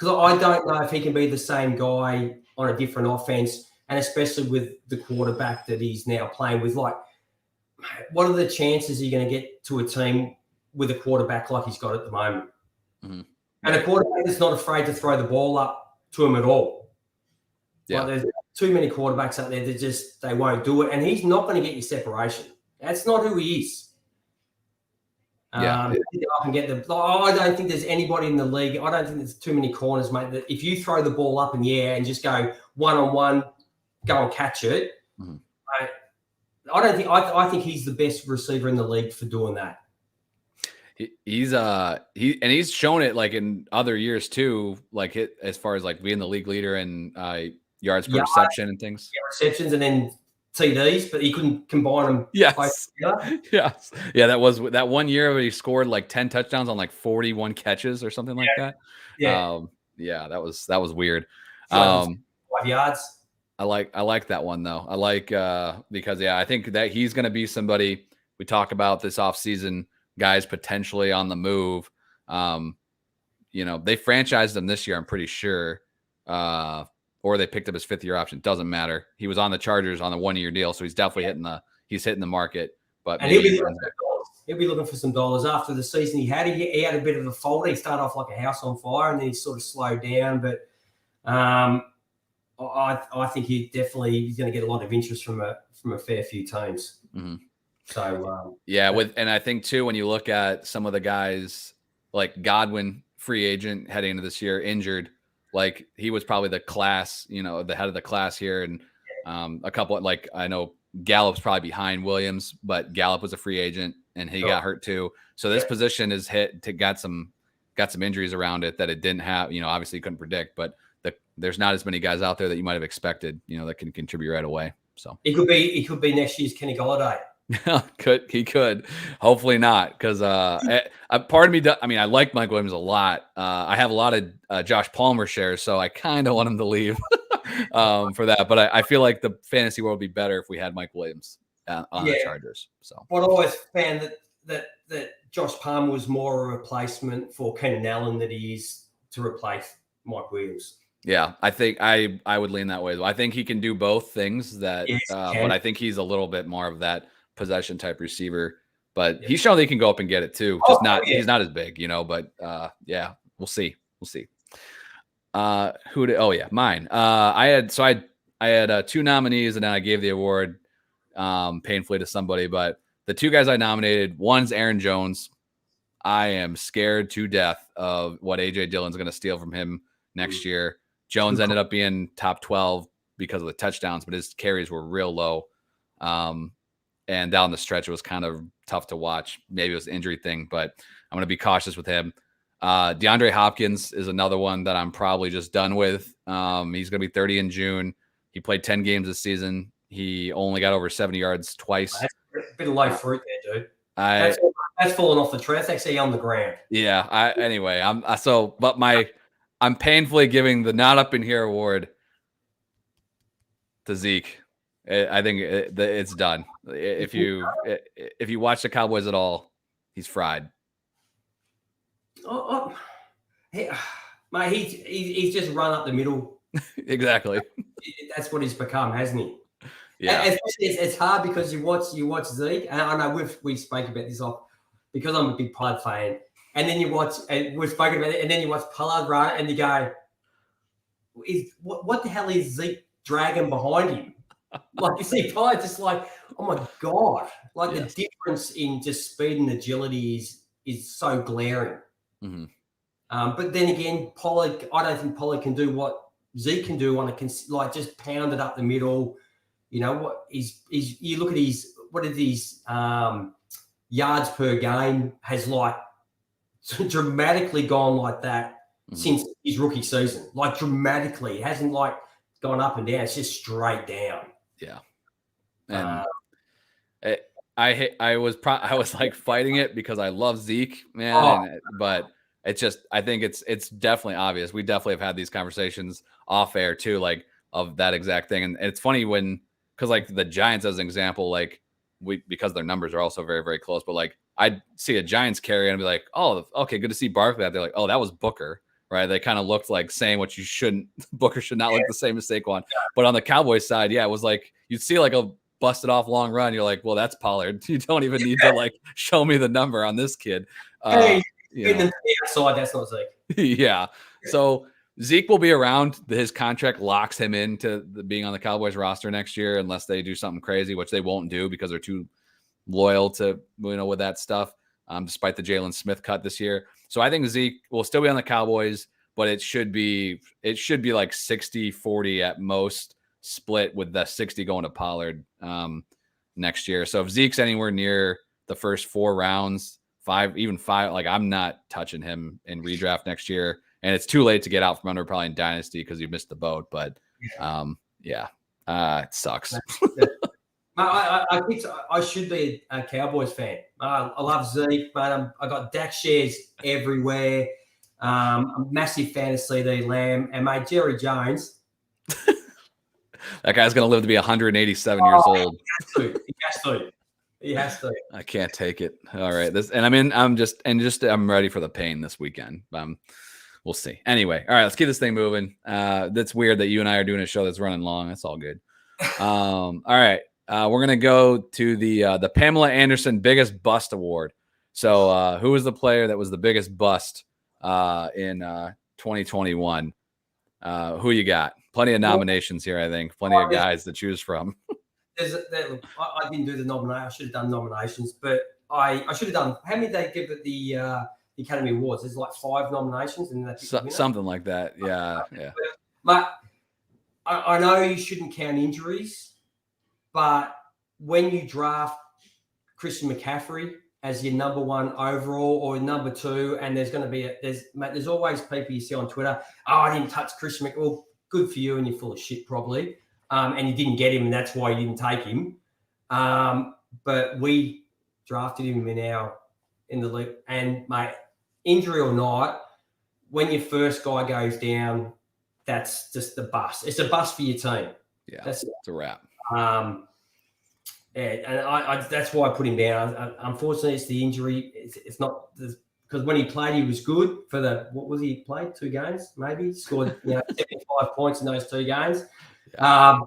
I don't know if he can be the same guy on a different offense, and especially with the quarterback that he's now playing with. Like, what are the chances you're going to get to a team with a quarterback like he's got at the moment? Mm-hmm. And a quarterback that's not afraid to throw the ball up to him at all. Yeah. Like, there's too many quarterbacks out there that they won't do it, and he's not going to get you separation. That's not who he is. I don't think there's anybody in the league. I don't think there's too many corners, mate, that if you throw the ball up in the air and just go one-on-one, go and catch it, I think he's the best receiver in the league for doing that. He's shown it like in other years too, like as far as like being the league leader in yards per reception and things. Yeah, receptions and then TDs, but he couldn't combine them. Yes. Yes. Yeah, that was that one year where he scored like 10 touchdowns on like 41 catches or something like that. Yeah. That was weird. 5 yards. I like that one though. I like because I think that he's going to be somebody we talk about this offseason, guys potentially on the move. They franchised him this year, I'm pretty sure. Or they picked up his 5th-year option. Doesn't matter. He was on the Chargers on a 1-year deal, so he's definitely hitting the market. But and he'll be looking for some dollars after the season he had. He had a bit of a folder. He started off like a house on fire, and then he sort of slowed down. But I think he's going to get a lot of interest from a fair few teams. Mm-hmm. So and I think too when you look at some of the guys like Godwin, free agent heading into this year, injured. Like he was probably the class, the head of the class here. And a couple, like I know Gallup's probably behind Williams, but Gallup was a free agent and he got hurt too. So this position is got some injuries around it that it didn't have, obviously you couldn't predict, but there's not as many guys out there that you might've expected, that can contribute right away. So it could be next year's Kenny Golladay. He could. Hopefully not, because part of me, I like Mike Williams a lot. I have a lot of Josh Palmer shares, so I kind of want him to leave for that. But I feel like the fantasy world would be better if we had Mike Williams on the Chargers. So, but I always found that Josh Palmer was more a replacement for Keenan Allen than he is to replace Mike Williams. Yeah, I think I would lean that way. I think he can do both things. But I think he's a little bit more of that possession type receiver. But he's shown that he can go up and get it too. Just he's not as big, But we'll see. Mine. I had 2 nominees, and then I gave the award painfully to somebody. But the 2 guys I nominated, one's Aaron Jones. I am scared to death of what AJ Dillon's going to steal from him next year. Jones ended up being top 12 because of the touchdowns, but his carries were real low. And down the stretch, it was kind of tough to watch. Maybe it was an injury thing, but I'm going to be cautious with him. DeAndre Hopkins is another one that I'm probably just done with. He's going to be 30 in June. He played 10 games this season. He only got over 70 yards twice. That's a bit of low fruit there, dude. That's falling off the tree. That's actually on the ground. Yeah. I'm painfully giving the not up in here award to Zeke. I think it's done. If you watch the Cowboys at all, he's fried. Mate, he's just run up the middle. Exactly. That's what he's become, hasn't he? Yeah. It's hard because you watch Zeke, and I know we spoke about this off because I'm a big Pollard fan. And then you watch, and we've spoken about it, and then you watch Pollard run, and you go, what the hell is Zeke dragging behind him? Like, you see Pollard just like, oh my God. Like, the difference in just speed and agility is so glaring. Mm-hmm. But then again, I don't think Pollard can do what Zeke can do just pound it up the middle. You look at his yards per game has dramatically gone like that since his rookie season. Like, dramatically. It hasn't gone up and down. It's just straight down. Yeah. And I was fighting it because I love Zeke, man. But it's just, I think it's definitely obvious. We definitely have had these conversations off air too, of that exact thing. And it's funny because the Giants as an example, because their numbers are also very, very close, but I'd see a Giants carry and be like, oh, okay, good to see Barkley out there. Like, oh, that was Booker, right? They kind of looked like saying what you shouldn't. Booker should not look the same as Saquon. But on the Cowboys side, it was you'd see a busted off long run. You're like, well, that's Pollard. You don't even need to show me the number on this kid. In the outside, that's not Zeke. Yeah. So Zeke will be around. His contract locks him into being on the Cowboys roster next year, unless they do something crazy, which they won't do because they're too loyal to, with that stuff, despite the Jalen Smith cut this year. So I think Zeke will still be on the Cowboys, but it should be 60-40 at most split, with the 60 going to Pollard next year. So if Zeke's anywhere near the first 4 rounds, 5, I'm not touching him in redraft next year. And it's too late to get out from under probably in Dynasty because you missed the boat. But it sucks. I should be a Cowboys fan. I love Zeke, but I got Dak shares everywhere. I'm a massive fan of CD Lamb. And mate, Jerry Jones. That guy's going to live to be 187 years old. He has to. I can't take it. All right. I'm ready for the pain this weekend. We'll see. Anyway, all right, let's keep this thing moving. That's weird that you and I are doing a show that's running long. That's all good. All right. We're going to go to the Pamela Anderson Biggest Bust Award. So who was the player that was the biggest bust in 2021? Who you got? Plenty of nominations here, I think. Plenty of guys to choose from. I didn't do the nomination. I should have done nominations, but I should have done. How many did they give at the Academy Awards? There's 5 nominations, and that's something like that. Yeah. But I know you shouldn't count injuries, but when you draft Christian McCaffrey as your number 1 overall or number 2, and there's going to be there's always people you see on Twitter. Oh, I didn't touch Christian McCaffrey. Well, good for you, and you're full of shit probably. And you didn't get him, and that's why you didn't take him. but we drafted him in the league. And mate, injury or not, when your first guy goes down, that's just the bust. It's a bust for your team. Yeah, it's a wrap. And I that's why I put him down. Unfortunately, it's the injury. It's not because when he played, he was good for what was he played? 2 games, maybe scored 75 points in those 2 games. Yeah.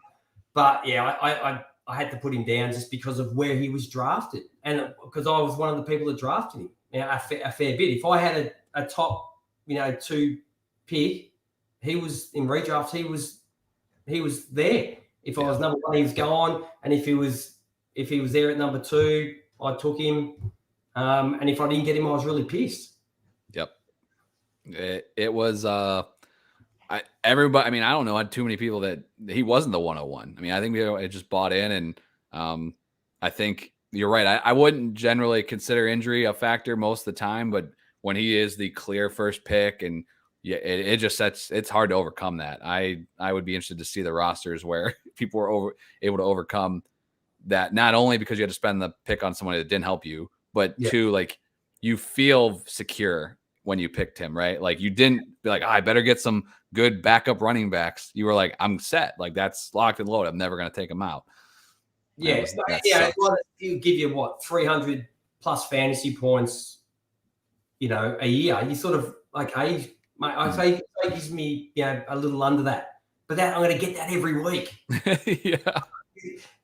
But yeah, I had to put him down just because of where he was drafted, and because I was one of the people that drafted him. A fair bit. If I had a top 2 pick, he was in redraft. He was there. If I was number 1, he was gone, and if he was there at number 2, I took him. And if I didn't get him, I was really pissed. Yep. It was everybody. I mean, I don't know. I had too many people that he wasn't the 101. I mean, I think we just bought in, and I think you're right. I wouldn't generally consider injury a factor most of the time, but when he is the clear first pick, and it just it's hard to overcome that. I would be interested to see the rosters where people were able to overcome that, not only because you had to spend the pick on somebody that didn't help you, but two, like, you feel secure when you picked him, right? Like, you didn't be like, I better get some good backup running backs. You were like, I'm set. Like, that's locked and loaded. I'm never going to take him out. Yeah. Well, it'll give you 300 plus fantasy points, a year. You sort of like, hey, mate, I say it gives me, a little under that, but that I'm going to get that every week. Yeah.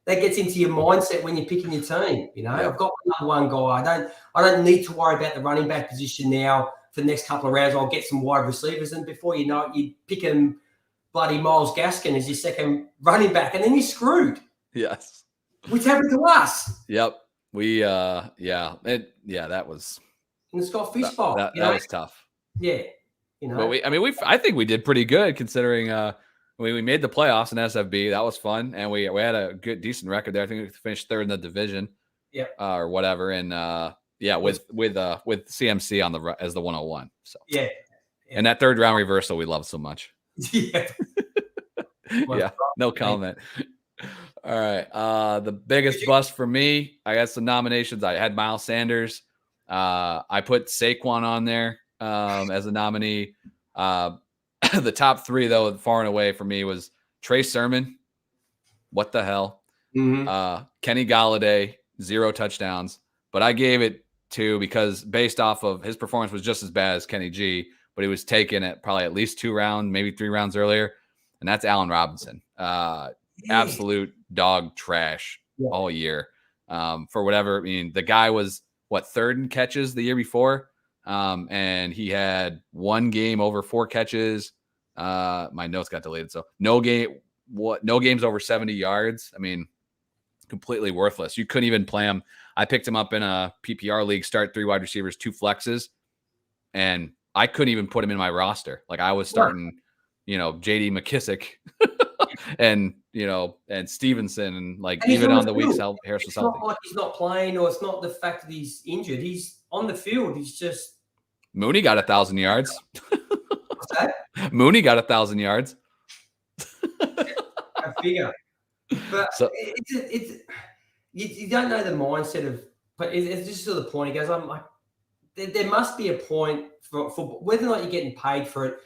That gets into your mindset when you're picking your team. I've got another one guy. I don't need to worry about the running back position now for the next couple of rounds. I'll get some wide receivers, and before you know it, you pick him bloody Miles Gaskin as your second running back, and then you're screwed. Yes. Which happened to us. Yep. We that was. And it's got fish bowl. That was tough. Yeah. But I think we did pretty good considering. We made the playoffs in SFB. That was fun, and we had a decent record there. I think we finished 3rd in the division, or whatever. And with CMC as the 101. So and that 3rd round reversal we love so much. Yeah, no comment. All right, the biggest bust for me. I got some nominations. I had Miles Sanders. I put Saquon on there as a nominee. The top 3, though, far and away for me was Trey Sermon. What the hell? Mm-hmm. Kenny Galladay, 0 touchdowns. But I gave it to, because based off of his performance was just as bad as Kenny G, but he was taken at probably at least 2 rounds, maybe 3 rounds earlier. And that's Allen Robinson. Absolute dog trash all year. For whatever. I mean, the guy was, 3rd in catches the year before? And he had 1 game over 4 catches. My notes got deleted. So no games over 70 yards. I mean, completely worthless. You couldn't even play him. I picked him up in a PPR league, start 3 wide receivers, 2 flexes, and I couldn't even put him in my roster. Like, I was starting, JD McKissick and Stevenson, and even on the weeks Harris was healthy. It's not like he's not playing, or it's not the fact that he's injured. He's on the field. He's just. Mooney got 1,000 yards. What's that? Mooney got 1,000 yards. I figure. But you don't know the mindset of, but it's just to the point. He goes, I'm like, there must be a point for whether or not you're getting paid for it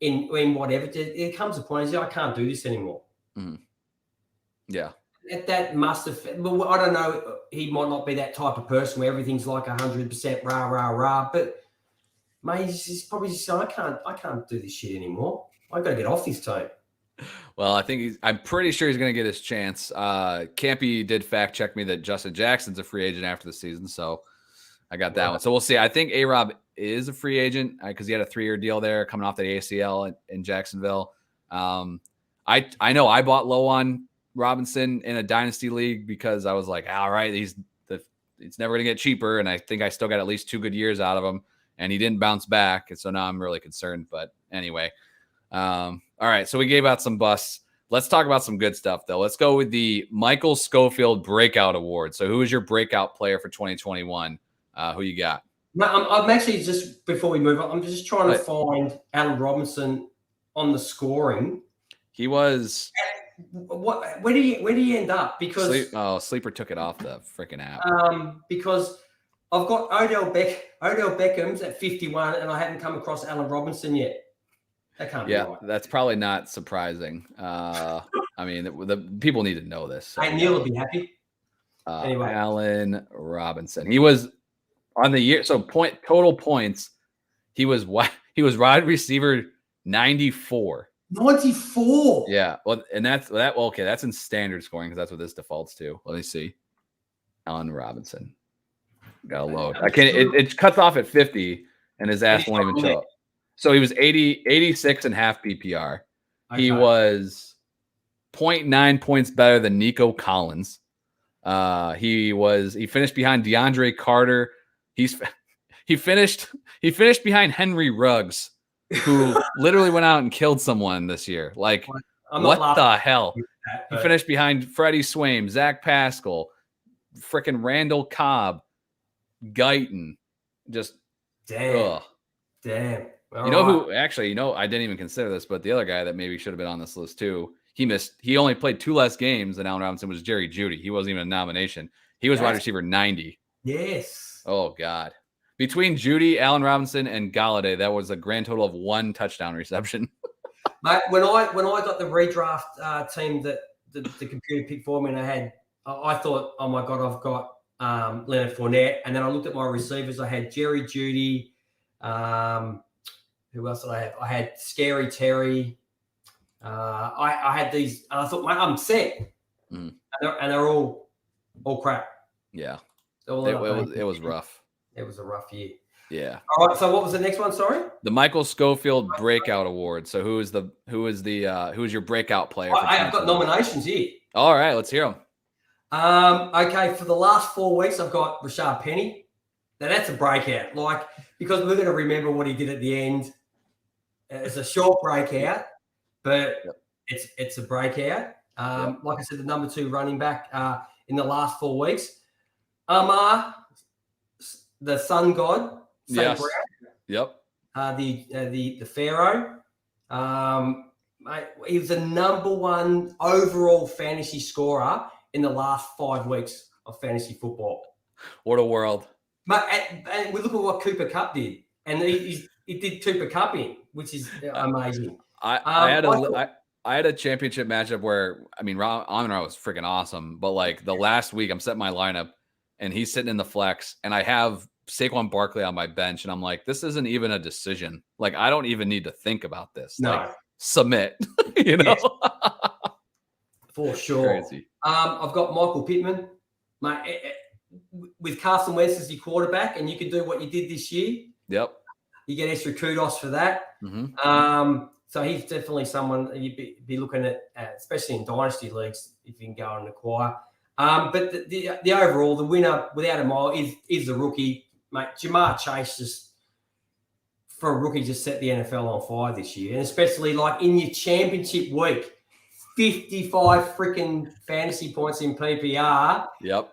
in whatever. There comes a point, I can't do this anymore. Mm. Yeah. That must have, well, I don't know. He might not be that type of person where everything's like 100% rah, rah, rah, but mate, he's probably just saying, I can't do this shit anymore. I've got to get off this team. Well, I'm pretty sure he's going to get his chance. Campy did fact check me that Justin Jackson's a free agent after the season, so I got that one. So we'll see. I think A-Rob is a free agent because he had a 3-year deal there coming off the ACL in Jacksonville. I know I bought low on Robinson in a dynasty league because I was like, all right, it's never going to get cheaper, and I think I still got at least 2 good years out of him, and he didn't bounce back, and so now I'm really concerned. But anyway, all right, so we gave out some busts. Let's talk about some good stuff, though. Let's go with the Michael Schofield Breakout Award. So who is your breakout player for 2021? Who you got? No, I'm actually, just before we move on, I'm just trying to find Allen Robinson on the scoring. He was Where do you end up? Because Sleeper took it off the freaking app. Because I've got Odell Beckham's at 51, and I haven't come across Allen Robinson yet. That can't be right. That's probably not surprising. I mean, the people need to know this. So, hey, Neil will be happy. Anyway, Allen Robinson. He was on the year. So total points. He was wide receiver 94. 94. Yeah. Well, and that's that. Well, okay, that's in standard scoring because that's what this defaults to. Let me see. Allen Robinson. Gotta load. I can't. It cuts off at 50, and his ass won't even show up. So he was 86 and half PPR. Okay. He was 0.9 points better than Nico Collins. He finished behind DeAndre Carter. He finished behind Henry Ruggs, who literally went out and killed someone this year. Like, what the hell? He finished behind Freddie Swaim, Zach Pascal, freaking Randall Cobb, Guyton. Just damn. All who actually, I didn't even consider this, but the other guy that maybe should have been on this list too, he only played 2 less games than Allen Robinson, was Jerry Jeudy. He wasn't even a nomination. He was wide receiver 90. Yes. Oh God. Between Jeudy, Allen Robinson, and Galladay, that was a grand total of 1 touchdown reception. Mate, when I got the redraft team that the computer picked for me, and I thought, oh my God, I've got Leonard Fournette, and then I looked at my receivers. I had Jerry Jeudy. Who else did I have? I had Scary Terry. I had these, and I thought, mate, I'm set. And they're all crap. Yeah. It was rough. It was a rough year. Yeah. All right. So what was the next one? Sorry. The Michael Schofield Breakout Award. So who's your breakout player? I've got nominations here. All right, let's hear them. Okay, for the last 4 weeks, I've got Rashad Penny. Now that's a breakout, because we're going to remember what he did at the end. It's a short breakout, but it's a breakout. Like I said, the number 2 running back in the last 4 weeks. The Sun God, St. Brown. Yep. The Pharaoh. Mate, he was the number 1 overall fantasy scorer in the last 5 weeks of fantasy football. What a world. Mate, and we look at what Cooper Kupp did, and he did Cooper Kupp in, which is amazing. I had a championship matchup where, I mean, Amon-Ra was freaking awesome, but like the last week I'm setting my lineup and he's sitting in the flex and I have Saquon Barkley on my bench and I'm like, this isn't even a decision. Like, I don't even need to think about this. No. Like, submit, Yes. For sure. Crazy. I've got Michael Pittman. Mate, with Carson Wentz as your quarterback, and you can do what you did this year. Yep. You get extra kudos for that. Mm-hmm. So he's definitely someone you'd be looking at, especially in dynasty leagues, if you can go and acquire. But the overall, the winner, without a mile, is the rookie, mate. Jamar Chase just, for a rookie, just set the NFL on fire this year, and especially like in your championship week, 55 freaking fantasy points in PPR. Yep.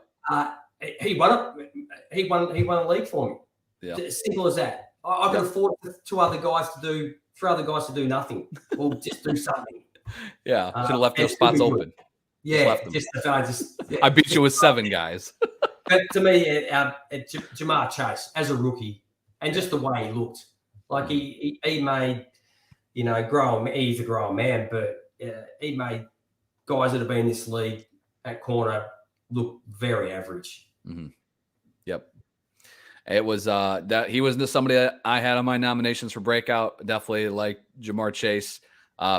He won it. He won a league for me. Yeah. As simple as that. I could afford 3 other guys to do nothing. Well, just do something. Yeah. Should have left those spots open. Yeah. I beat you with 7 guys. But to me, Jamar Chase as a rookie, and just the way he looked, like he made, he's a grown man, but he made guys that have been in this league at corner look very average. Mm-hmm. Yep. It was that he was somebody that I had on my nominations for breakout. Definitely like Jamar Chase,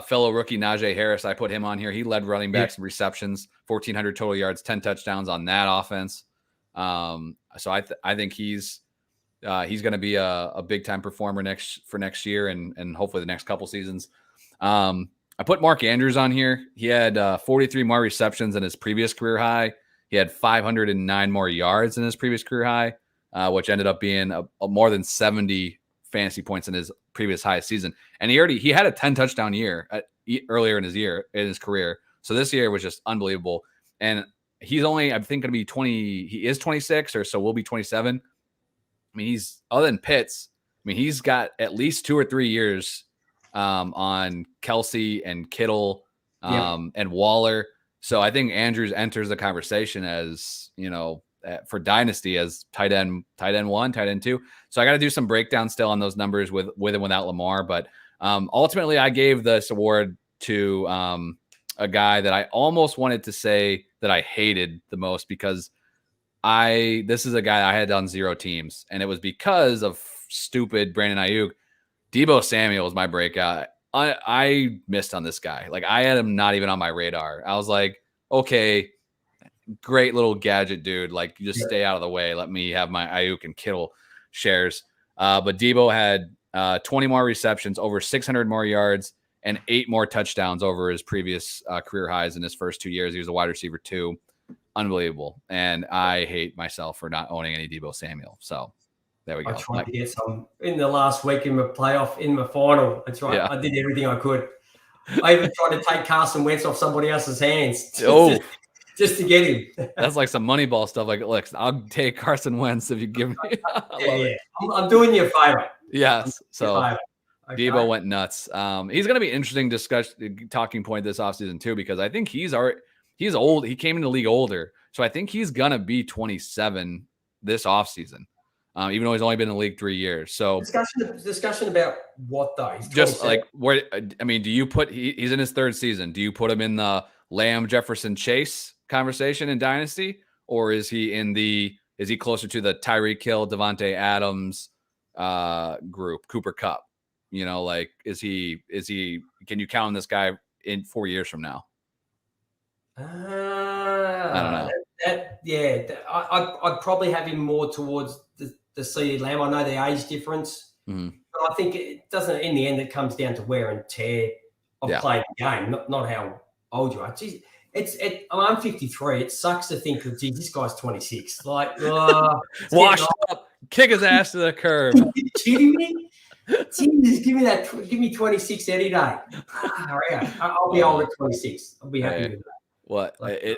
fellow rookie Najee Harris. I put him on here. He led running backs in receptions, 1,400 total yards, 10 touchdowns on that offense. So I think he's going to be a big time performer for next year and hopefully the next couple seasons. I put Mark Andrews on here. He had 43 more receptions than his previous career high. He had 509 more yards than his previous career high, which ended up being more than 70 fantasy points in his previous highest season. And he had a 10 touchdown year earlier in his career. So this year was just unbelievable. And he's only, I think, going to be 20. He is 26 or so. Will be 27. I mean, he's other than Pitts. I mean, he's got at least 2 or 3 years on Kelsey and Kittle and Waller. So I think Andrews enters the conversation as, for Dynasty as tight end 1, tight end 2. So I got to do some breakdown still on those numbers with and without Lamar. But ultimately, I gave this award to a guy that I almost wanted to say that I hated the most, because this is a guy I had on 0 teams, and it was because of stupid Brandon Ayuk. Deebo Samuel is my breakout. I missed on this guy. Like, I had him not even on my radar. I was like, okay, great little gadget dude. Like, you just stay out of the way. Let me have my Ayuk and Kittle shares. But Deebo had 20 more receptions, over 600 more yards, and 8 more touchdowns over his previous career highs in his first 2 years. He was a wide receiver 2. Unbelievable. And I hate myself for not owning any Deebo Samuel. So there we go. I tried to get some in the last week in my playoff, in my final. That's right. Yeah. I did everything I could. I even tried to take Carson Wentz off somebody else's hands just to get him. That's like some Moneyball stuff. Like, look, I'll take Carson Wentz if you give me. I'm doing you a favor. Yes. So Deebo went nuts. He's going to be interesting talking point this offseason too, because I think he's old. He came into the league older. So I think he's going to be 27 this offseason. Even though he's only been in the league 3 years. So discussion about what though? He's just like where, I mean, do you put, he's in his 3rd season. Do you put him in the Lamb, Jefferson, Chase conversation in Dynasty? Or is he closer to the Tyreek Hill, Devontae Adams group, Cooper Kupp? Like, can you count on this guy in 4 years from now? I don't know. I'd probably have him more towards the CeeDee Lamb. I know the age difference, but I think it doesn't. In the end, it comes down to wear and tear of playing the game, not how old you are. Jeez, I'm 53. It sucks to think that this guy's 26. Like, washed up, kick his ass to the curb. Are you kidding me? Jesus, give me 26 any day. I'll be old at 26. I'll be happy with that.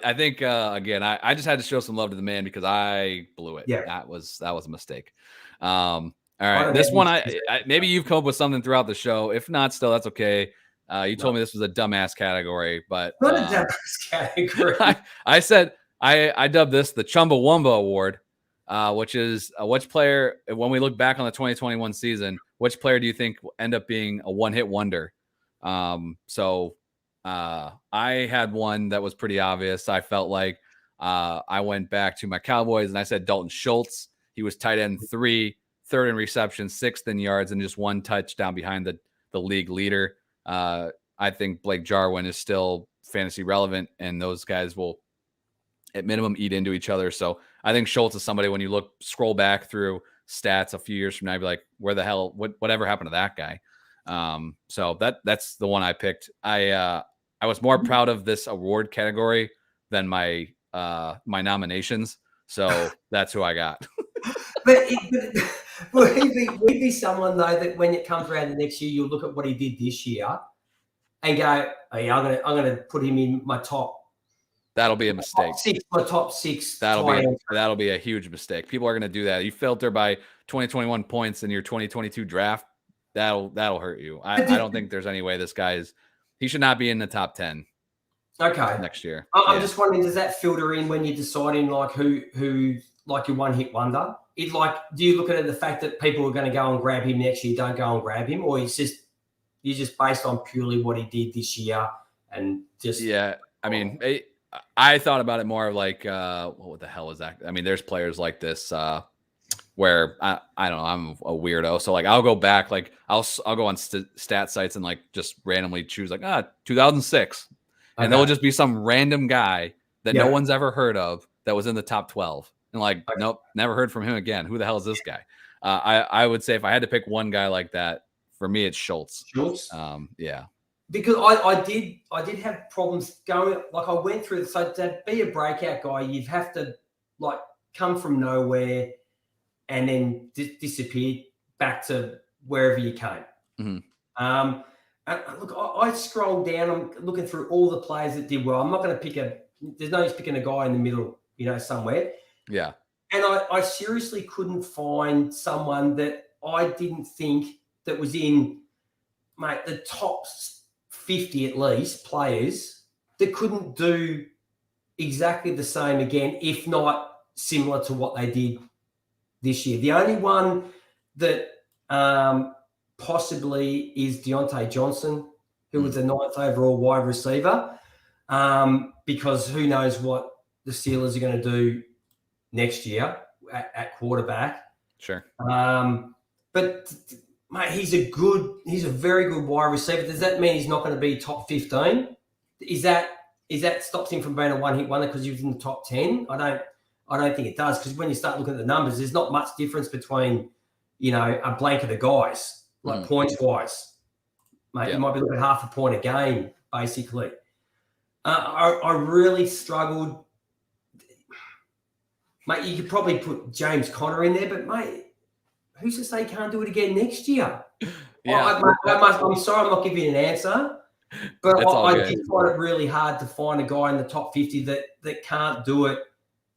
I think again, I just had to show some love to the man because I blew it. Yeah, that was a mistake. All right, this one I maybe you've come up with something throughout the show. If not, still that's okay. You told me this was a dumbass category, but not a dumbass category. I said I dubbed this the Chumbawambo Award, which is which player, when we look back on the 2021 season, which player do you think will end up being a one-hit wonder? I had one that was pretty obvious. I felt like I went back to my Cowboys and I said Dalton Schultz. He was tight end 3, 3rd in receptions, 6th in yards, and just 1 touchdown behind the league leader. I think Blake Jarwin is still fantasy relevant, and those guys will at minimum eat into each other. So I think Schultz is somebody, when you scroll back through stats a few years from now, you'd be like, where the hell, whatever happened to that guy? So that's the one I picked. I was more proud of this award category than my nominations. So that's who I got. But would he be someone though that when it comes around the next year, you'll look at what he did this year and go, oh, yeah, I'm gonna put him in my top. That'll be a mistake. My top 6. That'll be a huge mistake. People are gonna do that. You filter by 2021 points in your 2022 draft. That'll hurt you. I don't think there's any way this guy is. He should not be in the top 10. Okay. Next year. I'm just wondering, does that filter in when you're deciding like who like your one-hit wonder? Do you look at the fact that people are going to go and grab him next year, don't go and grab him, or you're just based on purely what he did this year and just I mean, I thought about it more like what the hell is that? I mean, there's players like this where I don't know, I'm a weirdo. So like I'll go back, like I'll go on stat sites and like just randomly choose like 2006. And there'll just be some random guy that no one's ever heard of that was in the top 12. And like, nope, never heard from him again. Who the hell is this guy? I would say if I had to pick one guy like that, for me, it's Schultz. Yeah. Because I did have problems going, like I went through, so to be a breakout guy, you'd have to like come from nowhere and then disappear back to wherever you came. Mm-hmm. Look, I scrolled down. I'm looking through all the players that did well. I'm not going to there's no use picking a guy in the middle, somewhere. Yeah. And I seriously couldn't find someone that I didn't think that was in, mate, the top 50 at least players that couldn't do exactly the same again, if not similar to what they did this year. The only one that possibly is Deontay Johnson, who was the 9th overall wide receiver, because who knows what the Steelers are going to do next year at quarterback. Sure. But mate, he's a very good wide receiver. Does that mean he's not going to be top 15? Is that stops him from being a one-hit wonder because he was in the top 10? I don't think it does, because when you start looking at the numbers, there's not much difference between, a blanket of guys, like points-wise. Mate, you might be looking at half a point a game, basically. I really struggled. Mate, you could probably put James Conner in there, but, mate, who's to say he can't do it again next year? Yeah. I'm sorry I'm not giving you an answer, but I did find it really hard to find a guy in the top 50 that can't do it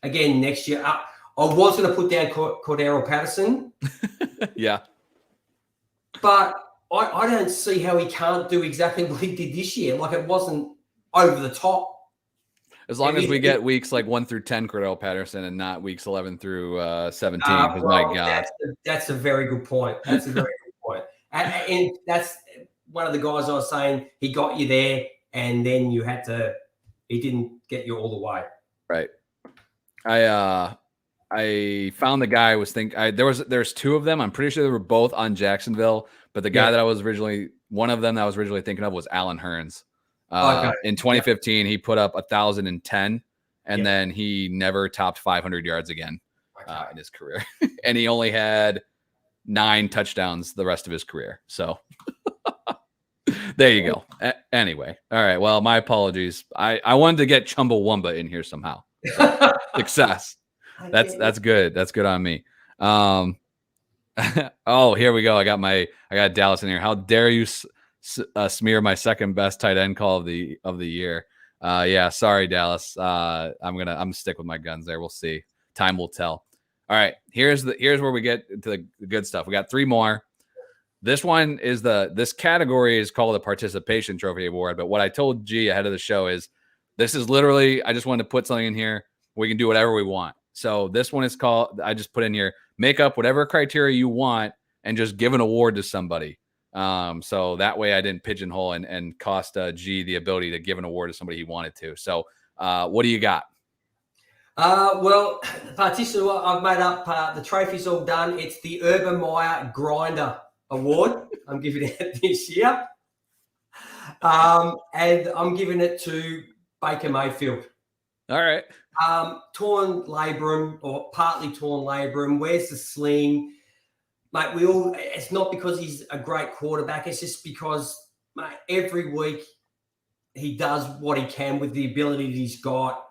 again next year. I was going to put down Cordero Patterson. Yeah. But I don't see how he can't do exactly what he did this year. Like, it wasn't over the top. As long as we get weeks like 1 through 10 Cordell Patterson and not weeks 11 through 17. My God. That's a very good point. That's a very good point. And that's one of the guys I was saying, he got you there and then he didn't get you all the way. Right. I found the guy there's 2 of them. I'm pretty sure they were both on Jacksonville, but the guy one of them that I was originally thinking of was Alan Hearns. In 2015, he put up 1,010, and then he never topped 500 yards again in his career. And he only had 9 touchdowns the rest of his career. So there you go. Anyway. All right. Well, my apologies. I wanted to get Chumbawamba in here somehow. So, success. That's good. That's good on me. Oh, here we go. I got Dallas in here. How dare you smear my second best tight end call of the year? Yeah, sorry, Dallas. I'm gonna stick with my guns there. We'll see. Time will tell. All right, here's where we get to the good stuff. We got 3 more. This one is this category is called the Participation Trophy Award. But what I told G ahead of the show is this is literally, I just wanted to put something in here. We can do whatever we want. So this one is called, I just put in here, make up whatever criteria you want and just give an award to somebody. So that way I didn't pigeonhole and cost G the ability to give an award to somebody he wanted to. So what do you got? Well, participant, I've made up, the trophy's all done. It's the Urban Meyer Grinder Award. I'm giving it this year. And I'm giving it to Baker Mayfield. All right. Torn labrum or partly torn labrum. Where's the sling? Mate, it's not because he's a great quarterback. It's just because, mate, every week he does what he can with the ability that he's got.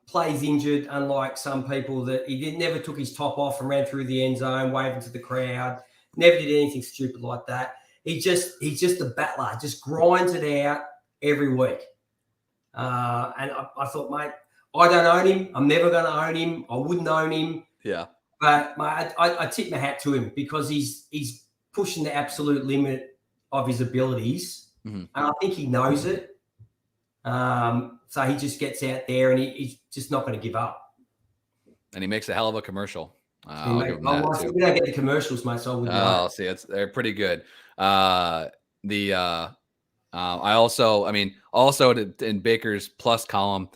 Plays injured, unlike some people that he never took his top off and ran through the end zone, waving to the crowd. Never did anything stupid like that. He's just a battler, just grinds it out every week. And I thought, mate, I don't own him. I'm never going to own him. I wouldn't own him. Yeah. But mate, I tip my hat to him because he's pushing the absolute limit of his abilities. Mm-hmm. And I think he knows it. So he just gets out there and he's just not going to give up. And he makes a hell of a commercial. We don't get the commercials, mate. So see, they're pretty good. I also in Baker's plus column,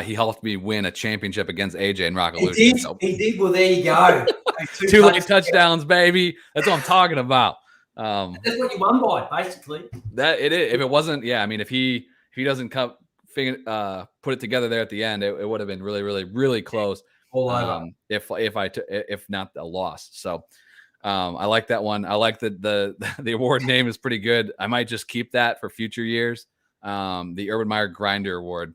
he helped me win a championship against AJ and Rock Illusion. He did. Well, there you go. 2 late touchdowns, baby. That's what I'm talking about. That's what you won by, basically. That it is. If it wasn't, if he doesn't put it together there at the end, it would have been really, really, really close. If not a loss. So I like that one. I like the award name is pretty good. I might just keep that for future years. The Urban Meyer Grinder Award.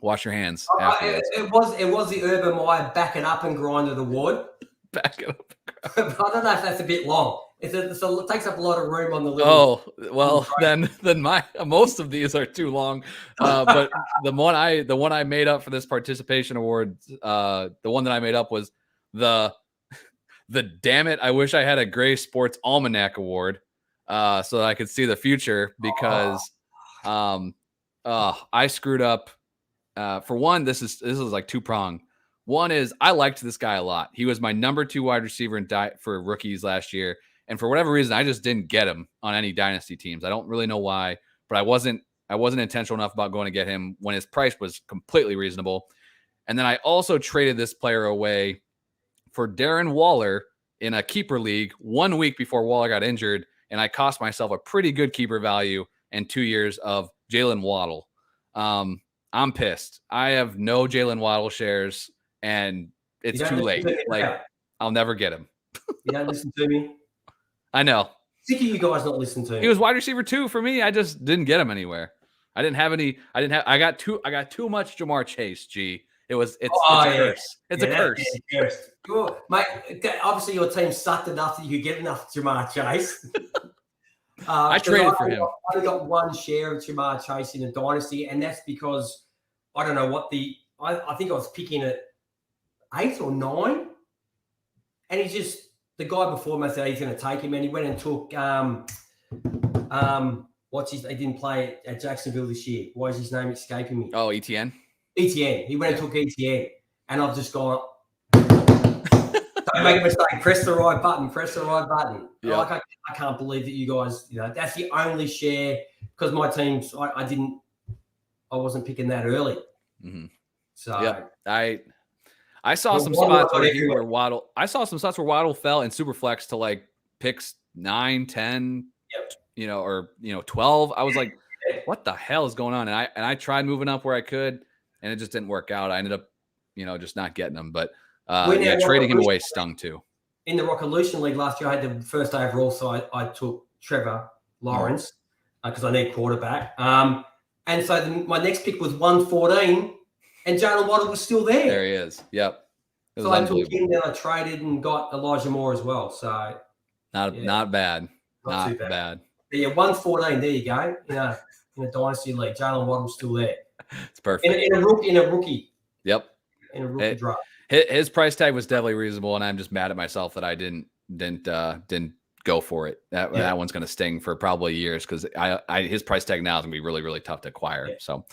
Wash your hands. It was the Urban Meyer Back It Up and Grind It Award. Back it up. I don't know if that's a bit long. It takes up a lot of room on the list. Oh, well, then most of these are too long. But the one I made up for this participation award, the one that I made up was the damn it, I wish I had a Gray Sports Almanac Award. so that I could see the future because I screwed up. For one, this is like two-pronged. One is I liked this guy a lot. He was my number 2 wide receiver for rookies last year. And for whatever reason, I just didn't get him on any dynasty teams. I don't really know why, but I wasn't intentional enough about going to get him when his price was completely reasonable. And then I also traded this player away for Darren Waller in a keeper league 1 week before Waller got injured. And I cost myself a pretty good keeper value and 2 years of Jalen Waddle. I'm pissed. I have no Jalen Waddle shares, and it's too late. Like, I'll never get him. You don't listen to me? I know. Sick of you guys not listening to me. He was wide receiver 2 for me. I just didn't get him anywhere. I got too much Jamar Chase, G. It's a curse. It's a curse. Cool. Mate, obviously your team sucked enough that you could get enough Jamar Chase. I traded for him. I only got 1 share of Jamar Chase in a dynasty, and that's because I don't know what I think I was picking at 8 or 9, and the guy before me said he's going to take him, and he went and took he didn't play at Jacksonville this year. Why is his name escaping me? Oh, ETN. ETN. He went and took ETN, and I've just gone. Don't make a mistake. Press the right button. Yeah. Like I can't believe that you guys. That's the only share because my teams. I wasn't picking that early. Mm-hmm. So yeah, I saw some spots where Waddle. I saw some spots where Waddle fell in Superflex to like picks 9, 10, or 12. I was like, what the hell is going on? And I tried moving up where I could, and it just didn't work out. I ended up, just not getting them. But trading him away stung too. In the Rockolution League last year, I had the first overall, so I took Trevor Lawrence because I need quarterback. And so my next pick was 114, and Jalen Waddle was still there. There he is. Yep. So I took him, then I traded and got Elijah Moore as well. So not bad. Not too bad. Yeah, 114. There you go. In a dynasty league, Jalen Waddle's still there. It's perfect. In a rookie. Yep. In a rookie draft. His price tag was definitely reasonable, and I'm just mad at myself that I didn't go for it. That one's going to sting for probably years because his price tag now is going to be really, really tough to acquire. Yeah. So,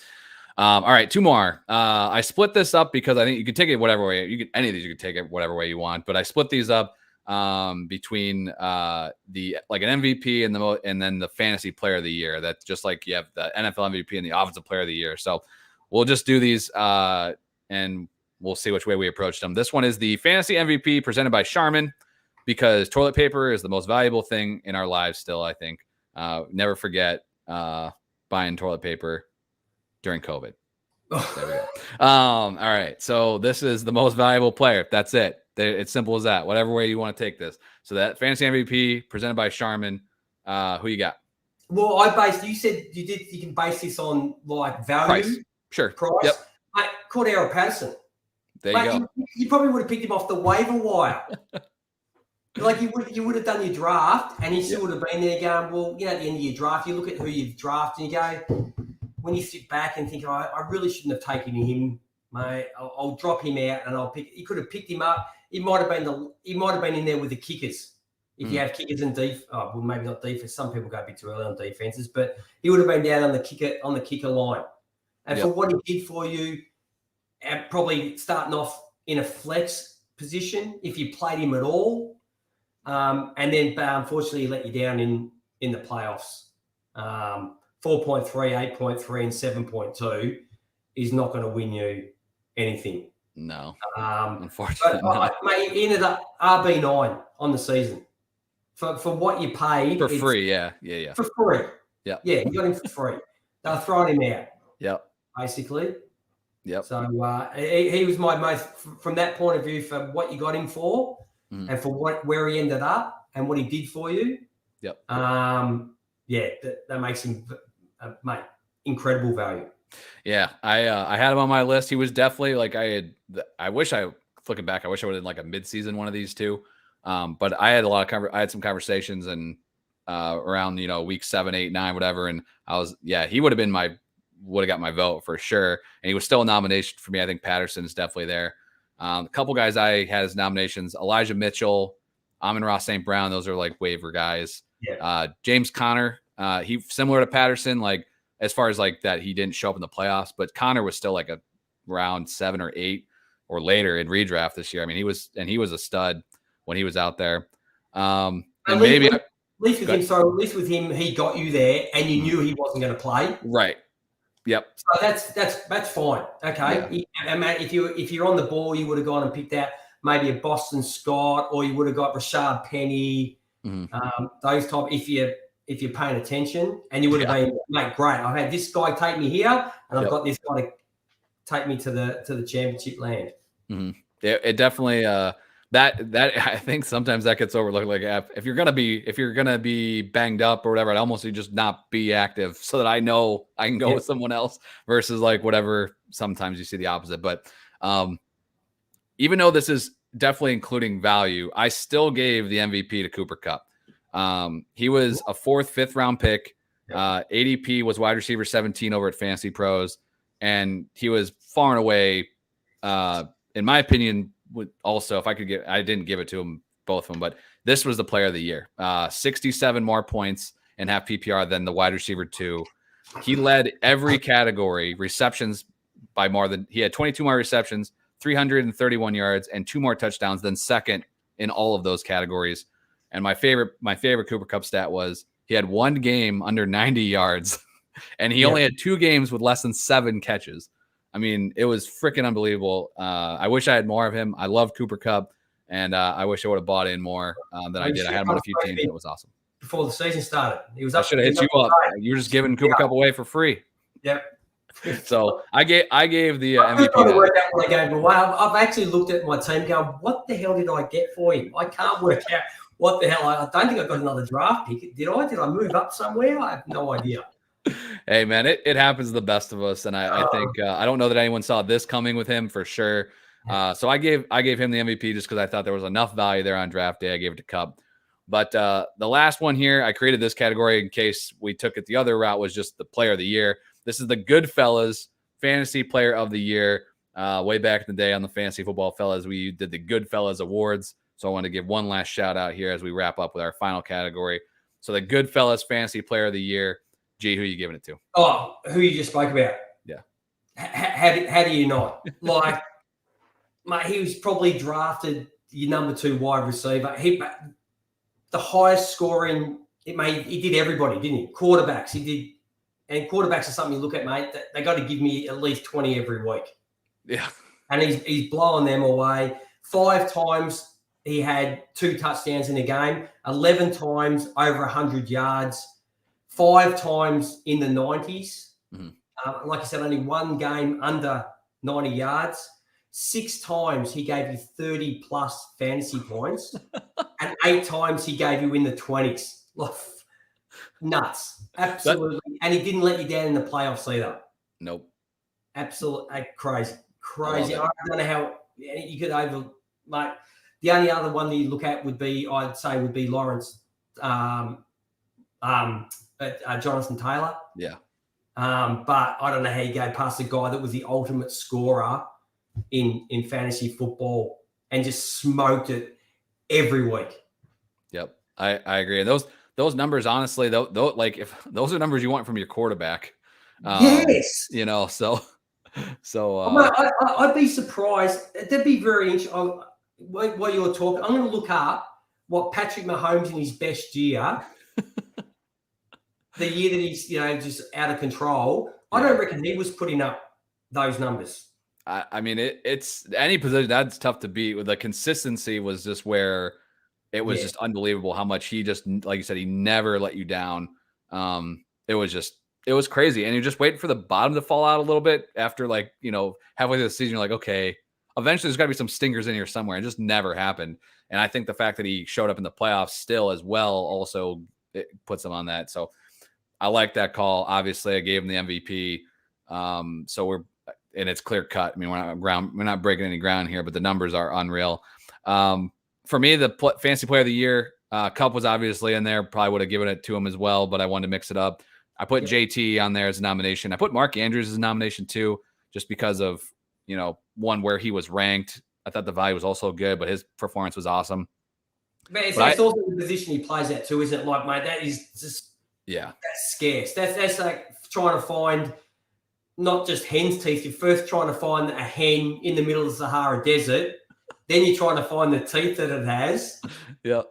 all right, 2 more. I split this up because I think you can take it whatever way. Any of these you can take it whatever way you want, but I split these up between an MVP and then the fantasy player of the year. That's just like you have the NFL MVP and the offensive player of the year. So we'll just do these and we'll see which way we approach them. This one is the fantasy MVP presented by Charmin because toilet paper is the most valuable thing in our lives still, I think. Never forget buying toilet paper during COVID. There we go. All right. So this is the most valuable player. That's it. It's simple as that. Whatever way you want to take this. So that fantasy MVP presented by Charmin. Who you got? Well, you said you can base this on like value. Price. Sure. Price. Yep. Mate, Cordero Patterson. There you go. You probably would have picked him off the waiver wire. Like you would have done your draft, and he still would have been there going, well, at the end of your draft, you look at who you've drafted, and you go, when you sit back and think, I really shouldn't have taken him, mate. I'll drop him out, and I'll pick. You could have picked him up. He might have been in there with the kickers. If you have kickers and maybe not defense. Some people go a bit too early on defenses, but he would have been down on the kicker line. And for what he did for you, probably starting off in a flex position if you played him at all, and then unfortunately he let you down in the playoffs. 4.3, 8.3, and 7.2 is not going to win you anything. No, unfortunately not. Mate, he ended up RB9 on the season for what you paid for free. Yeah. For free. Yeah, you got him for free. They were throwing him out. Yep. Basically. Yep. So he was my most, from that point of view, for what you got him for, and for where he ended up and what he did for you. Yep. That makes him, mate, incredible value. Yeah, I had him on my list. He was definitely like looking back, I wish I would have done like a mid-season one of these two. But I had I had some conversations and around week 7, 8, 9, whatever, and he would have got my vote for sure. And he was still a nomination for me. I think Patterson is definitely there. A couple guys I had as nominations: Elijah Mitchell, Amon-Ra St. Brown. Those are like waiver guys. James Conner, he similar to Patterson, like as far as like that he didn't show up in the playoffs, but Conner was still like a round 7 or 8 or later in redraft this year. I mean, he was a stud when he was out there. And maybe at least with him, he got you there, and you knew he wasn't going to play. Right. Yep. So that's fine. Okay. Yeah. And Matt, if you're on the ball, you would have gone and picked out maybe a Boston Scott, or you would have got Rashad Penny. Those type. If you're paying attention, and you would have been, mate, great. I've had this guy take me here, and I've got this guy to take me to the championship land. It definitely that I think sometimes that gets overlooked. Like if you're gonna be banged up or whatever, I'd almost just not be active so that I know I can go with someone else versus like whatever. Sometimes you see the opposite, but even though this is definitely including value, I still gave the MVP to Cooper Kupp. He was a 4th, 5th round pick. ADP was wide receiver 17 over at Fantasy Pros, and he was far and away, in my opinion, also, if I could I didn't give it to him, both of them, but this was the player of the year. 67 more points and half PPR than the wide receiver 2. He led every category, receptions by he had 22 more receptions, 331 yards, and 2 more touchdowns than second in all of those categories. And my favorite Cooper Kupp stat was he had 1 game under 90 yards, and he only had 2 games with less than 7 catches. I mean, it was freaking unbelievable. I wish I had more of him. I love Cooper Kupp, and I wish I would have bought in more than I did. I had him on a few teams, and it was awesome. Before the season started, he was I should have hit you up. You were just giving Cooper Kupp away for free. Yep. So I gave the MVP. I'm to work out what I gave away. I've actually looked at my team going, what the hell did I get for him? I can't work out what the hell. I don't think I got another draft pick. Did I? Did I move up somewhere? I have no idea. Hey, man, it happens to the best of us. And I think I don't know that anyone saw this coming with him for sure. So I gave him the MVP just because I thought there was enough value there on draft day. I gave it to Kupp. But the last one here, I created this category in case we took it the other route, was just the player of the year. This is the Goodfellas Fantasy Player of the Year. Way back in the day on the Fantasy Football Fellas, we did the Goodfellas Awards. So I want to give one last shout out here as we wrap up with our final category. So the Goodfellas Fantasy Player of the Year. G, who are you giving it to? Oh, who you just spoke about. Yeah. How do you not? Like, mate, he was probably drafted your number 2 wide receiver. The highest scoring, he did everybody, didn't he? Quarterbacks, he did. And quarterbacks are something you look at, mate. They got to give me at least 20 every week. Yeah. And he's blowing them away. 5 times he had 2 touchdowns in a game. 11 times over 100 yards. 5 times in the 90s. Like I said, only 1 game under 90 yards. 6 times he gave you 30-plus fantasy points. And 8 times he gave you in the 20s. Nuts. Absolutely. And he didn't let you down in the playoffs either. Nope. Absolutely crazy. I don't know how you could like the only other one that you look at would be Lawrence, Jonathan Taylor. Yeah. But I don't know how you go past the guy that was the ultimate scorer in fantasy football and just smoked it every week. Yep. I agree. Those numbers, honestly, though, like if those are numbers you want from your quarterback, yes, so I'd be surprised. That'd be very interesting. While you're talking, I'm going to look up what Patrick Mahomes in his best year, the year that he's just out of control. I don't reckon he was putting up those numbers. I mean, it's any position that's tough to beat. With the consistency was just where. It was just unbelievable how much he just, like you said, he never let you down. It was crazy. And you're just waiting for the bottom to fall out a little bit after halfway through the season, you're like, okay, eventually there's gotta be some stinkers in here somewhere. It just never happened. And I think the fact that he showed up in the playoffs still as well, also it puts him on that. So I like that call. Obviously I gave him the MVP. And it's clear cut. I mean, we're not breaking any ground here, but the numbers are unreal. For me, the fantasy player of the year, Kupp was obviously in there. Probably would have given it to him as well, but I wanted to mix it up. I put JT on there as a nomination. I put Mark Andrews as a nomination too, just because of, one, where he was ranked. I thought the value was also good, but his performance was awesome. But it's also the position he plays at too, isn't it? Like, mate, that is just that's scarce. That's like trying to find not just hen's teeth. You're first trying to find a hen in the middle of the Sahara Desert, then you're trying to find the teeth that it has. Yeah,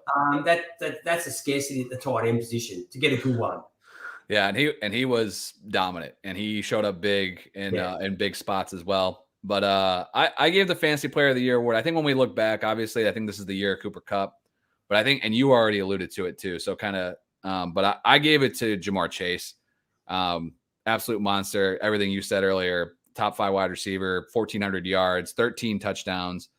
that's a scarcity at the tight end position to get a good one. Yeah, and he was dominant, and he showed up big in big spots as well. But I gave the Fantasy Player of the Year award. I think when we look back, obviously, I think this is the year of Cooper Kupp. But I think, and you already alluded to it too, so kind of, but I gave it to Jamar Chase. Absolute monster. Everything you said earlier, top 5 wide receiver, 1,400 yards, 13 touchdowns.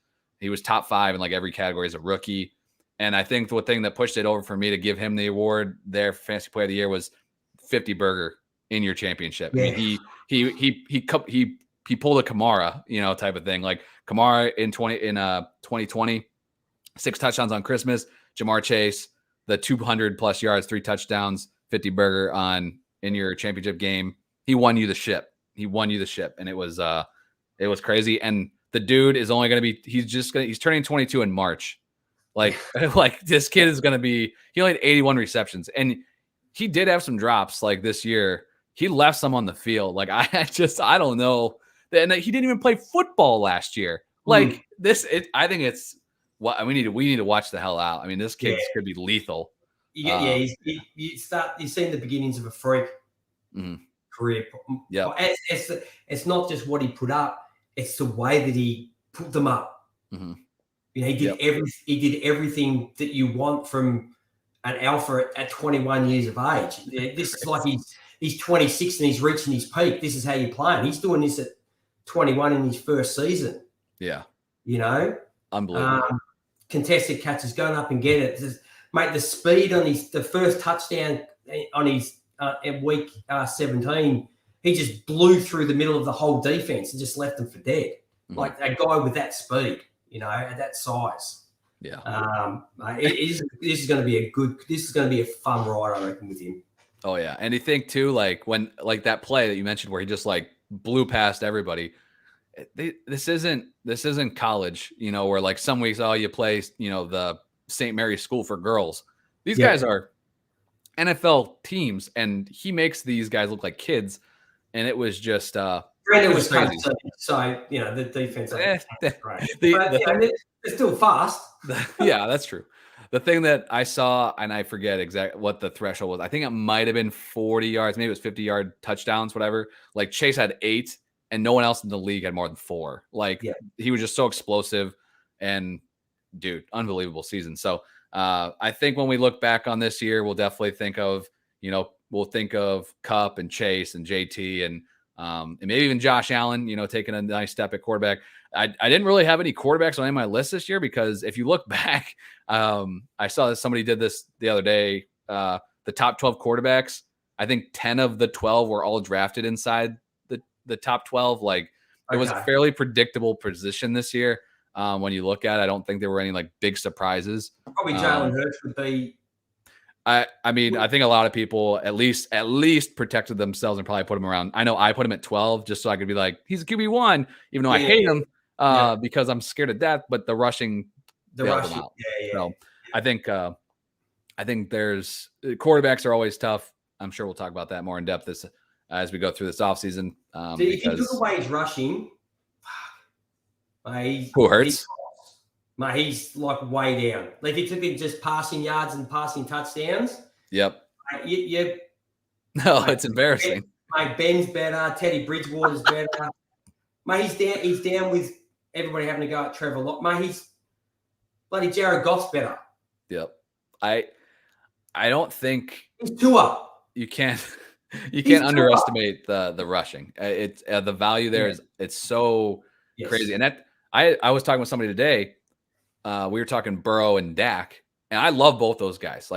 He was top 5 in like every category as a rookie. And I think the thing that pushed it over for me to give him the award there for Fantasy Player of the Year was 50 burger in your championship. Yeah. I mean, he pulled a Kamara, type of thing. Like Kamara in 2020, 6 touchdowns on Christmas. Jamar Chase, the 200 plus yards, 3 touchdowns, 50 burger in your championship game. He won you the ship. And it was crazy. And the dude is only going to be, he's turning 22 in March. Like this kid is going to be, he only had 81 receptions, and he did have some drops like this year. He left some on the field. Like I don't know. And he didn't even play football last year. Like I think it's what we need to watch the hell out. I mean, this kid could be lethal. You've seen the beginnings of a freak career. Yeah, it's not just what he put up; it's the way that he put them up. Mm-hmm. He did everything that you want from an alpha at 21 years of age. This is like he's 26 and he's reaching his peak. This is how you play him. He's doing this at 21 in his first season. Yeah, unbelievable. Contested catches, going up and get it. Just, mate, the speed on the first touchdown on his at week 17, he just blew through the middle of the whole defense and just left them for dead. Mm-hmm. Like a guy with that speed, at that size. Yeah. This is going to be a fun ride, I reckon, with him. Oh yeah, and you think too, like when that play that you mentioned where he just like blew past everybody. This isn't college, where like some weeks you play, the St. Mary's School for Girls. These guys are NFL teams, and he makes these guys look like kids. And it was just Brandon was crazy. So the defense is great. They're still fast. Yeah, that's true. The thing that I saw, and I forget exactly what the threshold was. I think it might have been 40 yards, maybe it was 50-yard touchdowns, whatever. Like Chase had 8. And no one else in the league had more than 4. He was just so explosive, and dude, unbelievable season. So I think when we look back on this year, we'll definitely think of, Kupp and Chase and JT and maybe even Josh Allen, taking a nice step at quarterback. I didn't really have any quarterbacks on any of my list this year because if you look back, I saw that somebody did this the other day. The top 12 quarterbacks, I think 10 of the 12 were all drafted inside the top 12. It was a fairly predictable position this year. When you look at it, I don't think there were any big surprises. Probably Jalen Hurts would be. I mean, I think a lot of people at least protected themselves and probably put him around. I know I put him at 12 just so I could be like, he's a QB1, even though I hate him because I'm scared to death. But the rushing bailed him out. So I think there's quarterbacks are always tough. I'm sure we'll talk about that more in depth as we go through this offseason. If you took away his rushing, who hurts? He's way down. If you took in just passing yards and passing touchdowns. Yep. No, it's embarrassing. Ben's better. Teddy Bridgewater's better. He's down with everybody having to go at Trevor Lawrence. Bloody Jared Goff's better. Yep. I don't think he's Tua. You can't underestimate the rushing. It's the value there is it's so crazy. And that I was talking with somebody today. We were talking Burrow and Dak, and I love both those guys.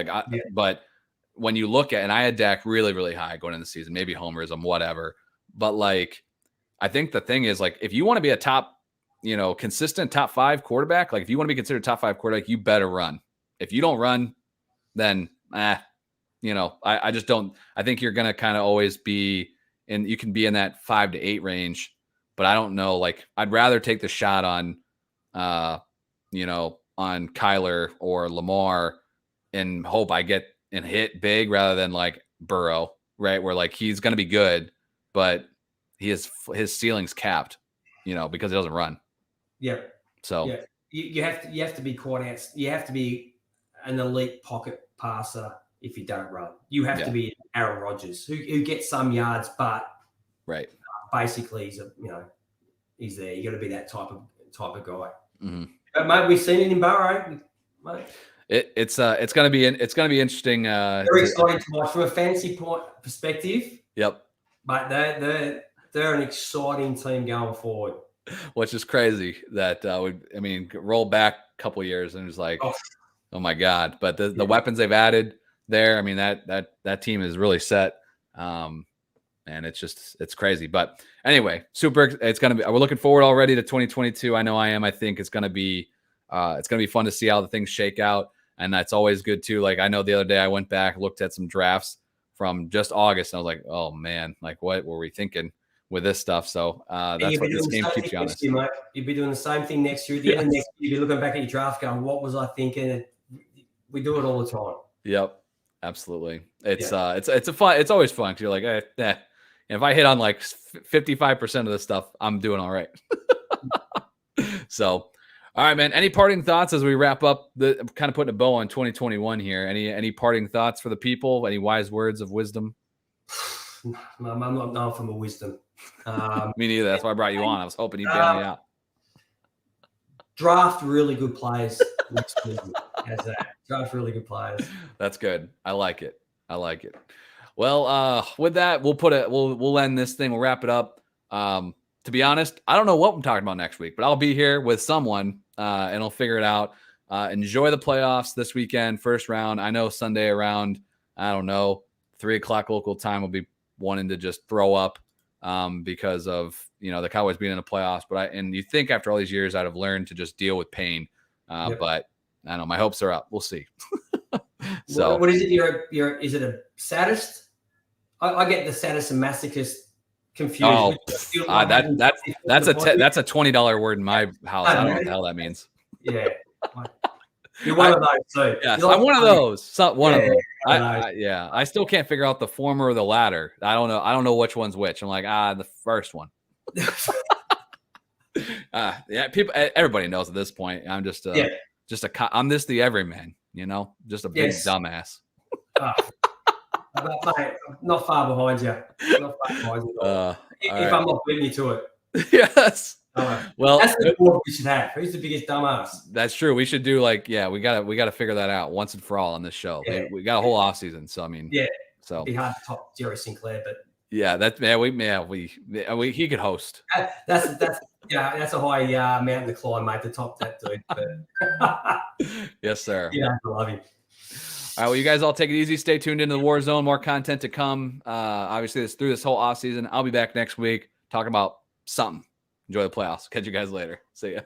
But when you look at, and I had Dak really, really high going into the season, maybe homerism, whatever. But I think the thing is if you want to be a top, consistent top 5 quarterback, if you want to be considered top 5 quarterback, you better run. If you don't run, then I just don't. I think you're going to kind of always be and you can be in that 5 to 8 range, but I don't know. I'd rather take the shot on on Kyler or Lamar and hope I get and hit big rather than like Burrow, right? Where like he's going to be good, but his ceiling's capped, because he doesn't run. Yeah. So yeah, you have to be quite out. You have to be an elite pocket passer if you don't run. You have to be Aaron Rodgers who gets some yards, but right. Basically he's there. You got to be that type of guy. Mm-hmm. But mate, we've seen it in Burrow, mate. It's gonna be interesting. Very exciting to watch from a fantasy point perspective. Yep. But they're an exciting team going forward. Which is crazy that roll back a couple of years and it's like, oh my God! But the weapons they've added there, I mean that team is really set, and it's crazy. But anyway, we're looking forward already to 2022. I know I am. I think it's gonna be fun to see how the things shake out, and that's always good too. Like I know the other day I went back, looked at some drafts from just August, and I was like, oh man, like what were we thinking with this stuff? So that's what this game keeps you honest. You'll be doing the same thing next year. At the end of next year, you'll be looking back at your draft going, what was I thinking? We do it all the time. Yep, absolutely. It's always fun because you're like, if I hit on like 55% of this stuff, I'm doing all right. So, all right, man. Any parting thoughts as we wrap up? I'm kind of putting a bow on 2021 here. Any parting thoughts for the people? Any wise words of wisdom? I'm not known for my wisdom. Me neither. That's why I brought you on. I was hoping you'd bail me out. Draft really good players next season. Draft really good players. That's good. I like it. Well, with that, we'll end this thing. We'll wrap it up. To be honest, I don't know what I'm talking about next week, but I'll be here with someone, and I'll figure it out. Enjoy the playoffs this weekend, first round. I know Sunday around, 3:00 local time will be wanting to just throw up because of the Cowboys being in the playoffs. But you think after all these years I'd have learned to just deal with pain. But I don't know, my hopes are up. We'll see. So what is it? Is it a sadist? I get the sadist and masochist confused. Oh, that's a $20 word in my house. I don't know what the hell that means. Yeah. You're one of those too. Yes, I'm one of those. One of them. I still can't figure out the former or the latter. I don't know which one's which. I'm like, the first one. People, everybody knows at this point. I'm just I'm the everyman, just a big dumbass. Mate, not far behind you. If I'm not beating you to it. Yes. Well, that's the board we should have. Who's the biggest dumbass? That's true. We should do we gotta figure that out once and for all on this show. Yeah. We got a whole off season, so I mean, so it'd be hard to top Jerry Sinclair, but he could host. That's a high mountain to climb, mate, to top that dude. But yes, sir. Yeah, I love you. All right, well, you guys all take it easy. Stay tuned into the War Zone. More content to come. Obviously, through this whole off season. I'll be back next week talking about something. Enjoy the playoffs. Catch you guys later. See ya.